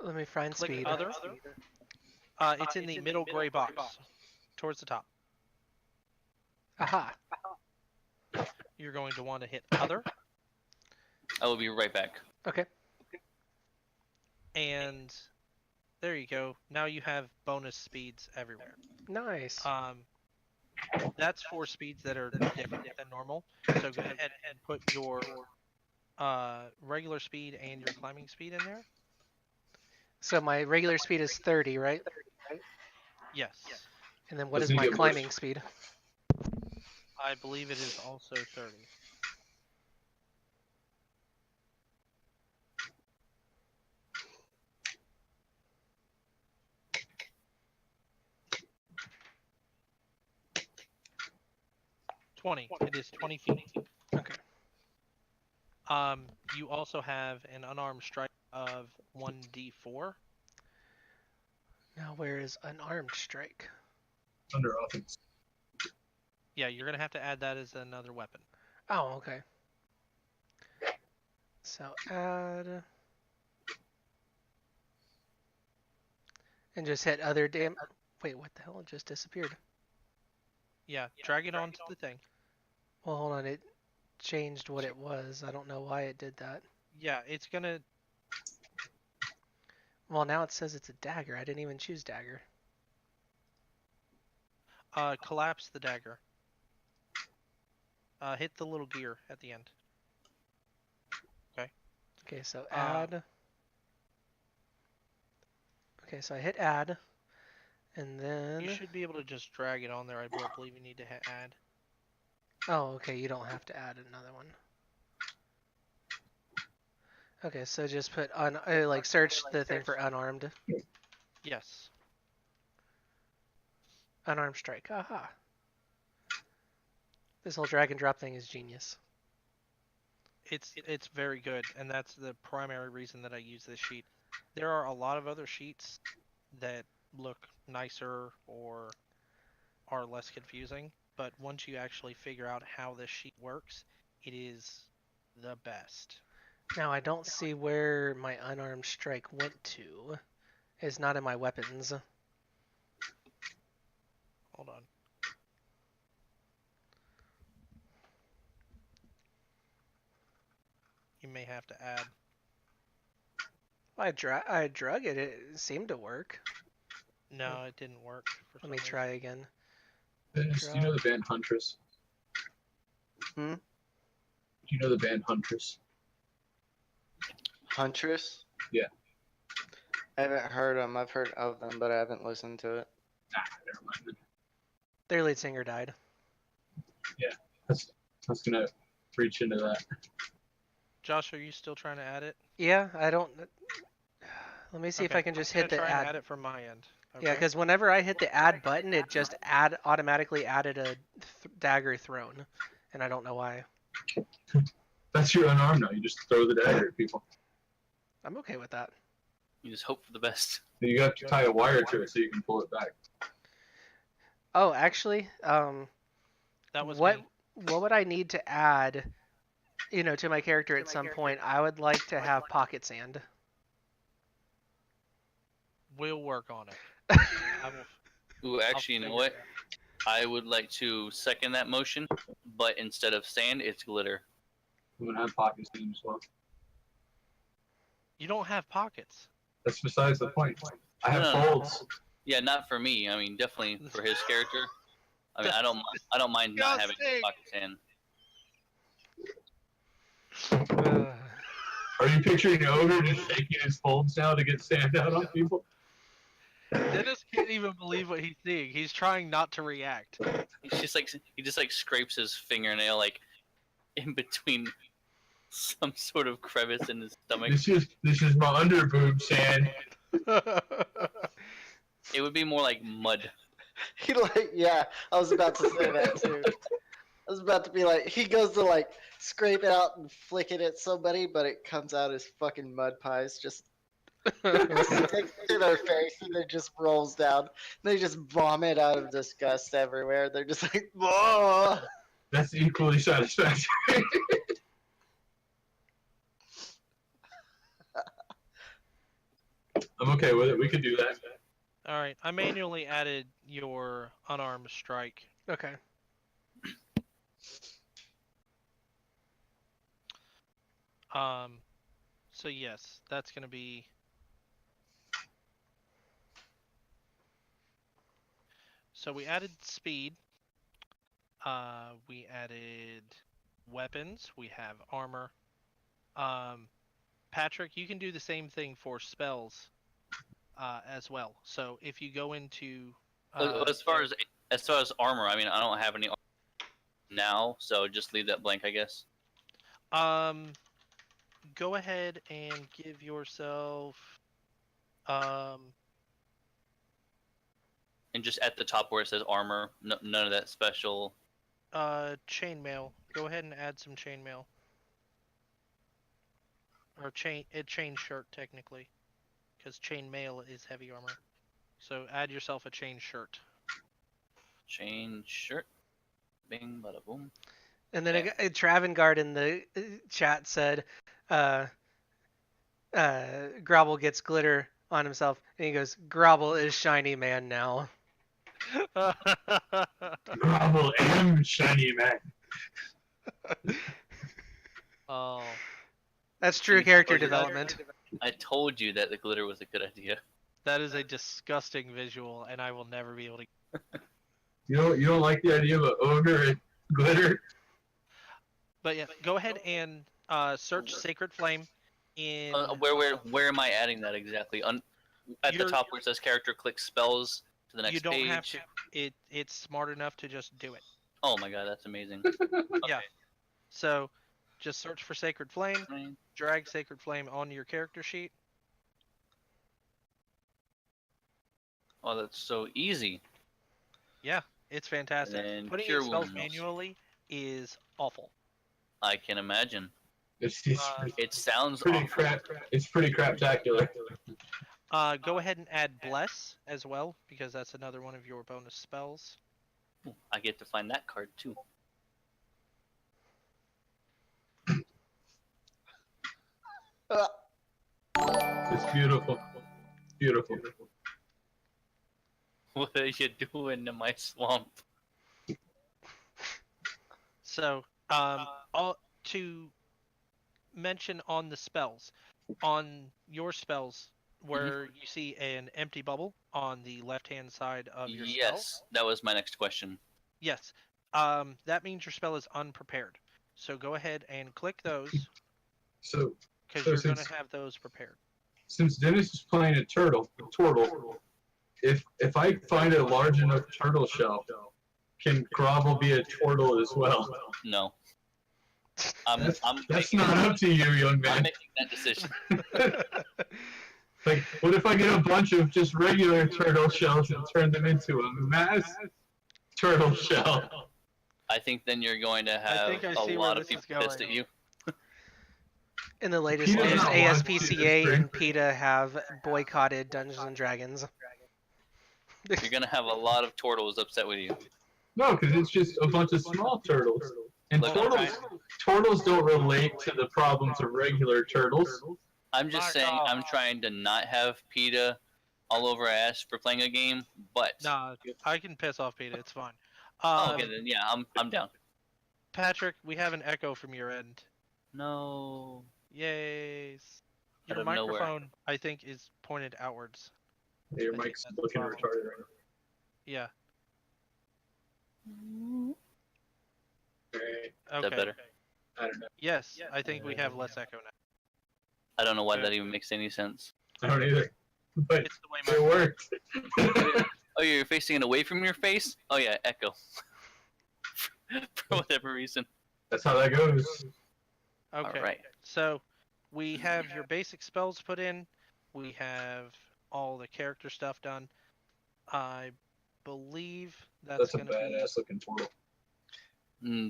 Let me find Click speed. other. It's in the middle gray box towards the top. Aha. You're going to want to hit other, I will be right back. Okay. and there you go. Now you have bonus speeds everywhere. Nice. That's for speeds that are different than normal. So go ahead and put your regular speed and your climbing speed in there. So my regular speed is 30, right? Yes. And then what is Doesn't he my get climbing worse? speed? I believe it is also 30. It is 20 feet. Okay. You also have an unarmed strike of 1d4. Now where is unarmed strike? Under offense. Yeah, you're gonna have to add that as another weapon. Oh, okay. So add. And just hit other dam. Wait, what the hell? It just disappeared. Yeah, drag it onto the thing. Well, hold on. It changed what it was. I don't know why it did that. Yeah, it's gonna. Well, now it says it's a dagger. I didn't even choose dagger. Collapse the dagger. Hit the little gear at the end. Okay, so add. Okay, so I hit add. And then. You should be able to just drag it on there. I don't believe you need to hit add. Oh, okay, you don't have to add another one. Okay, so just put like search the thing for unarmed. Yes. Unarmed strike. Aha. This whole drag and drop thing is genius. It's very good, and that's the primary reason that I use this sheet. There are a lot of other sheets that look nicer or are less confusing, but once you actually figure out how this sheet works, it is the best. Now I don't see where my unarmed strike went to. It's not in my weapons. Hold on. You may have to add. I drug it. It seemed to work. No, it didn't work. For Let me some try reason. again. Dennis, do you know the band Huntress? Hmm? Do you know the band Huntress? Huntress? Yeah. I haven't heard them. I've heard of them, but I haven't listened to it. Never mind. Their lead singer died. I was gonna reach into that. Josh, are you still trying to add it? Yeah, I don't. Let me see if Okay, I can just I'm hit gonna the try and add. add it from my end. Yeah, Okay? because whenever I hit the add button, it just automatically added a dagger thrown, and I don't know why. That's your unarmed now. You just throw the dagger at people. I'm okay with that. You just hope for the best. You have to tie a wire to it so you can pull it back. Oh, actually, That was what me. what would I need to add, to my character at some point? I would like to have pocket sand. We'll work on it. I will. Ooh, actually, you know figure what? it out. I would like to second that motion, but instead of sand, it's glitter. I'm gonna have pockets in as well. You don't have pockets. That's besides the point. I have No, no, no. folds. Yeah, not for me. I mean, definitely for his character. I mean, I don't mind not having Disgusting. pocket sand. Are you picturing Ogre just shaking his folds now to get sand out on people? Dennis can't even believe what he's seeing. He's trying not to react. He just like scrapes his fingernail like in between some sort of crevice in his stomach. This is my under boob sand. It would be more like mud. Yeah, I was about to say that too. I was about to be like, he goes to scrape it out and flick it at somebody, but it comes out as fucking mud pies, just sticks to their face and then just rolls down. They just vomit out of disgust everywhere. They're just like, whoa. That's equally satisfactory. I'm okay with it. We could do that. All right, I manually added your unarmed strike. Okay. So yes, that's gonna be. So we added speed. We added weapons. We have armor. Patrick, you can do the same thing for spells, as well. So if you go into As far as armor, I mean, I don't have any armor now, so just leave that blank, I guess. go ahead and give yourself And just at the top where it says armor, none of that special. chainmail. Go ahead and add some chainmail. Or chain shirt technically, because chainmail is heavy armor. So add yourself a chain shirt. Chain shirt. Bing, bada boom. And then Travengard in the chat said, Grobble gets glitter on himself, and he goes, Grobble is shiny man now. Grovel and shiny man. Oh, That's true See, character told you that. development. I told you that the glitter was a good idea. that is a disgusting visual, and I will never be able to. You don't like the idea of an ogre and glitter? But yeah, go ahead and search Sacred Flame in. Where am I adding that exactly? At the top where it says character, click spells to the next You don't page. have to. It's smart enough to just do it. Oh my god, that's amazing. Yeah. So, just search for Sacred Flame. Drag Sacred Flame onto your character sheet. Oh, that's so easy. Yeah, it's fantastic. And then Putting cure in spells wounds. manually is awful. I can imagine. It's It sounds pretty awful. crap. It's pretty craptacular. Go ahead and add Bless as well, because that's another one of your bonus spells. Ooh, I get to find that card too. It's beautiful. Beautiful. What are you doing in my swamp? So, to mention on the spells, on your spells where you see an empty bubble, on the left-hand side of your spell. Yes, that was my next question. Yes. That means your spell is unprepared. So go ahead and click those So, because So you're going since- to have those prepared. since Dennis is playing a turtle, if I find a large enough turtle shell, can Grovel be a turtle as well? No. That's making, not up to you, young I'm man. making that decision. Like, what if I get a bunch of just regular turtle shells and turn them into a mass turtle shell? I think then you're going to have think I a see lot where of this is people pissed going. at you. In the latest He does news, not want to ASPCA do and this. PETA have boycotted Dungeons and Dragons. You're going to have a lot of turtles upset with you. No, because it's just a bunch of small turtles. And Look, I'm turtles don't relate to the problems of regular turtles. I'm just Fuck saying off. I'm trying to not have PETA all over our ass for playing a game, but Nah, I can piss off Peter. It's fine. okay then yeah, I'm down. Patrick, we have an echo from your end. No. Yay. Out Your of nowhere. microphone, I think, is pointed outwards. Your I think mic's that's the looking problem. retarded right Yeah. now. Alright, Is Okay. that better? I don't know. Yes, I think we have less echo now. I don't know why Okay. that even makes any sense. I don't either. But It's the way it my worked. Oh, you're facing it away from your face? Oh yeah, echo. For whatever reason. That's how that goes. Okay. Alright. So we have your basic spells put in. We have all the character stuff done. I believe that's That's a going to be. badass looking turtle.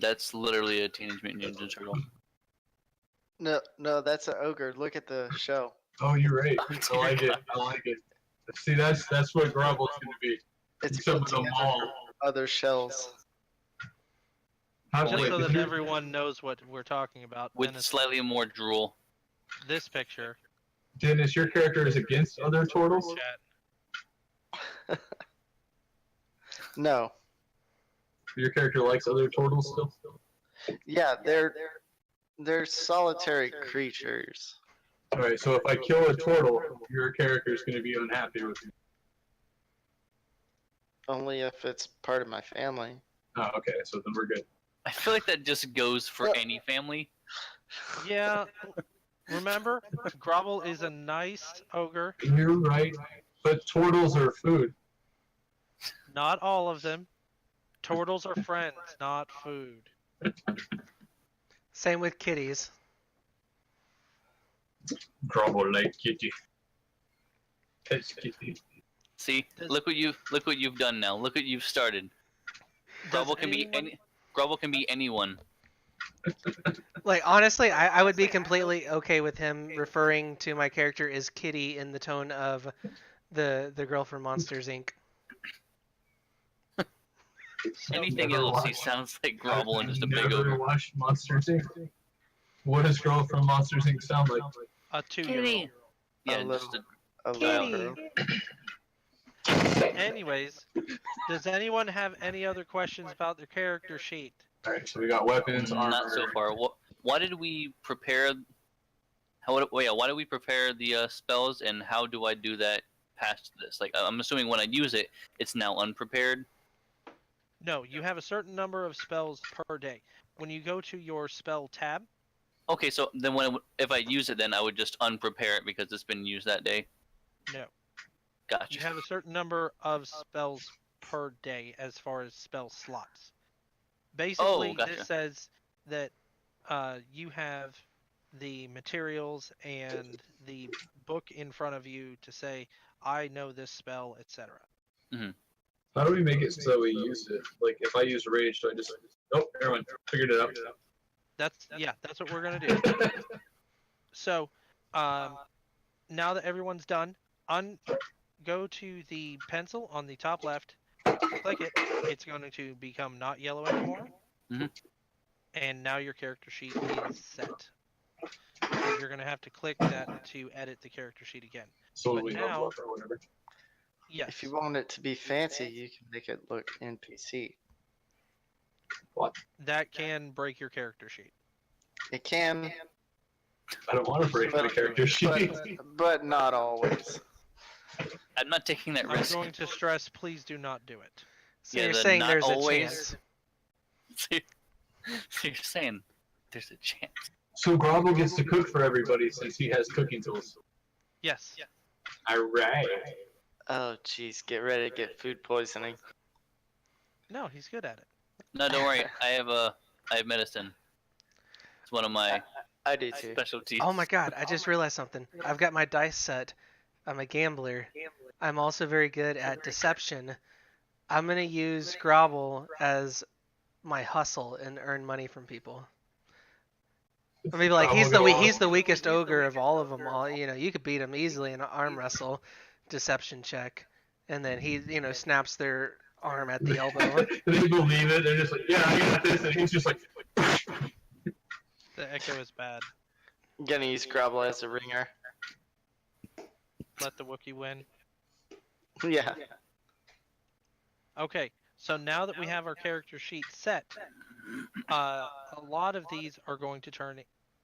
That's literally a Teenage Mutant Ninja Turtle. No, that's an ogre. Look at the shell. Oh, you're right. I like it. I like it. See, that's what Grovel's gonna be. It's Some put of them together all. from other shells. How, Just wait, so did that you- everyone knows what we're talking about. With Dennis, slightly more drool. this picture. Dennis, your character is against other turtles? Chat. No. Your character likes other turtles still? Yeah, they're solitary creatures. Alright, so if I kill a turtle, your character is gonna be unhappy with me. Only if it's part of my family. Oh, okay, so then we're good. I feel like that just goes for Well- any family. Yeah. Remember, Grovel is a nice ogre. You're right, but turtles are food. Not all of them. Turtles are friends, not food. Same with kitties. Grovel like kitty. Pets kitty. See, Does- look what you've done now. Look what you've started. Does Grovel can be anyone- Grovel can be anyone. Like, honestly, I would be completely okay with him referring to my character as Kitty in the tone of the girl from Monsters, Inc. Anything Never else, he watched- sounds like Grovel and just a big Never ogre. watched Monsters Inc. What does Girl from Monsters Inc. sound like? A 2-year-old. Yeah, A just little- a, A little girl. Anyways, does anyone have any other questions about their character sheet? Alright, so we got weapons, armor. not so far. Why did we prepare? Why did we prepare the spells, and how do I do that past this? Like, I'm assuming when I use it, it's now unprepared. No, you have a certain number of spells per day. When you go to your spell tab, Okay, so then if I use it, then I would just unprepare it because it's been used that day. no. Gotcha. You have a certain number of spells per day as far as spell slots. Basically, gotcha. this says that you have the materials and the book in front of you to say, I know this spell, etc. How do we make it so we use it? Like, if I use Rage, do I just... Oh, never mind. Figured it out. That's what we're gonna do. So, now that everyone's done, go to the pencil on the top left, click it. It's going to become not yellow anymore. Mhm. And now your character sheet is set. So you're gonna have to click that to edit the character sheet again. So But we now- or whatever. Yes. If you want it to be fancy, you can make it look NPC. That can break your character sheet. It can, I don't want to break my character sheet. but not always. I'm not taking that I'm risk. going to stress, please do not do it. So Yeah, you're the saying not there's always- a chance. So you're saying there's a chance. So Grovel gets to cook for everybody since he has cooking tools. Yes. Alright. Oh, jeez, get ready to get food poisoning. No, he's good at it. No, don't worry. I have medicine. It's one of my I do too. specialties. Oh my god, I just realized something. I've got my dice set. I'm a gambler. I'm also very good at deception. I'm gonna use Grovel as my hustle and earn money from people. I mean, like he's the weakest ogre of all of them. All you could beat him easily in an arm wrestle, deception check, and then he snaps their arm at the elbow. They believe it. They're just like, yeah, I got this, and he's just like. The echo is bad. I'm gonna use Grovel as a ringer. Let the Wookiee win. Yeah. Okay, so now that we have our character sheet set, a lot of these are going to turn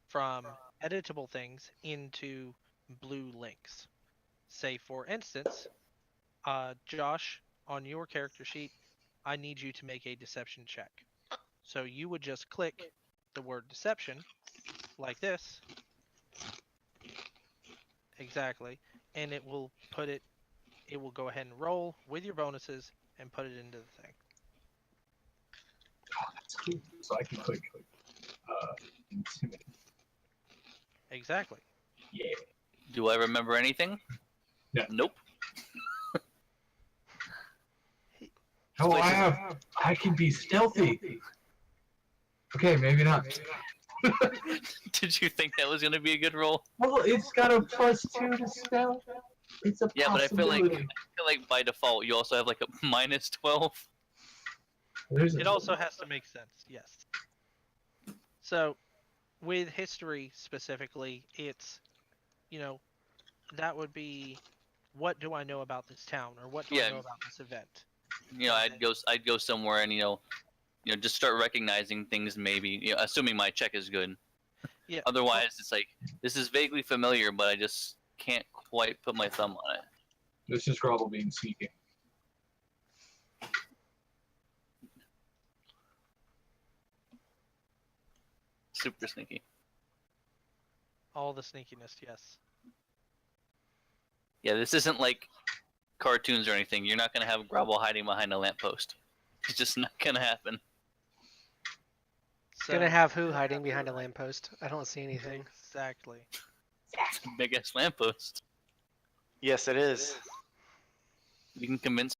from editable things into blue links. Say, for instance, Josh, on your character sheet, I need you to make a deception check. So you would just click the word deception, like this. Exactly. And it will go ahead and roll with your bonuses and put it into the thing. Oh, that's cool. So I can click intimidate. Exactly. Yeah. Do I remember anything? No. Nope. Oh, I can be stealthy. Okay, maybe not. Did you think that was gonna be a good roll? Well, it's got a +2 to stealth. It's a Yeah, but I feel possibility. like by default you also have like a -12. It also has to make sense, yes. So, with history specifically, it's, that would be, what do I know about this town, or what do I Yeah. know about this event? I'd go somewhere and just start recognizing things. Maybe assuming my check is good. Yeah. Otherwise, it's like this is vaguely familiar, but I just can't quite put my thumb on it. This is Grovel being sneaky. Super sneaky. All the sneakiness, yes. Yeah, this isn't like cartoons or anything. You're not gonna have Grovel hiding behind a lamppost. It's just not gonna happen. So, Gonna have who hiding behind a lamppost? I don't see anything. Exactly. It's a big ass lamppost. Yes, it is. You can convince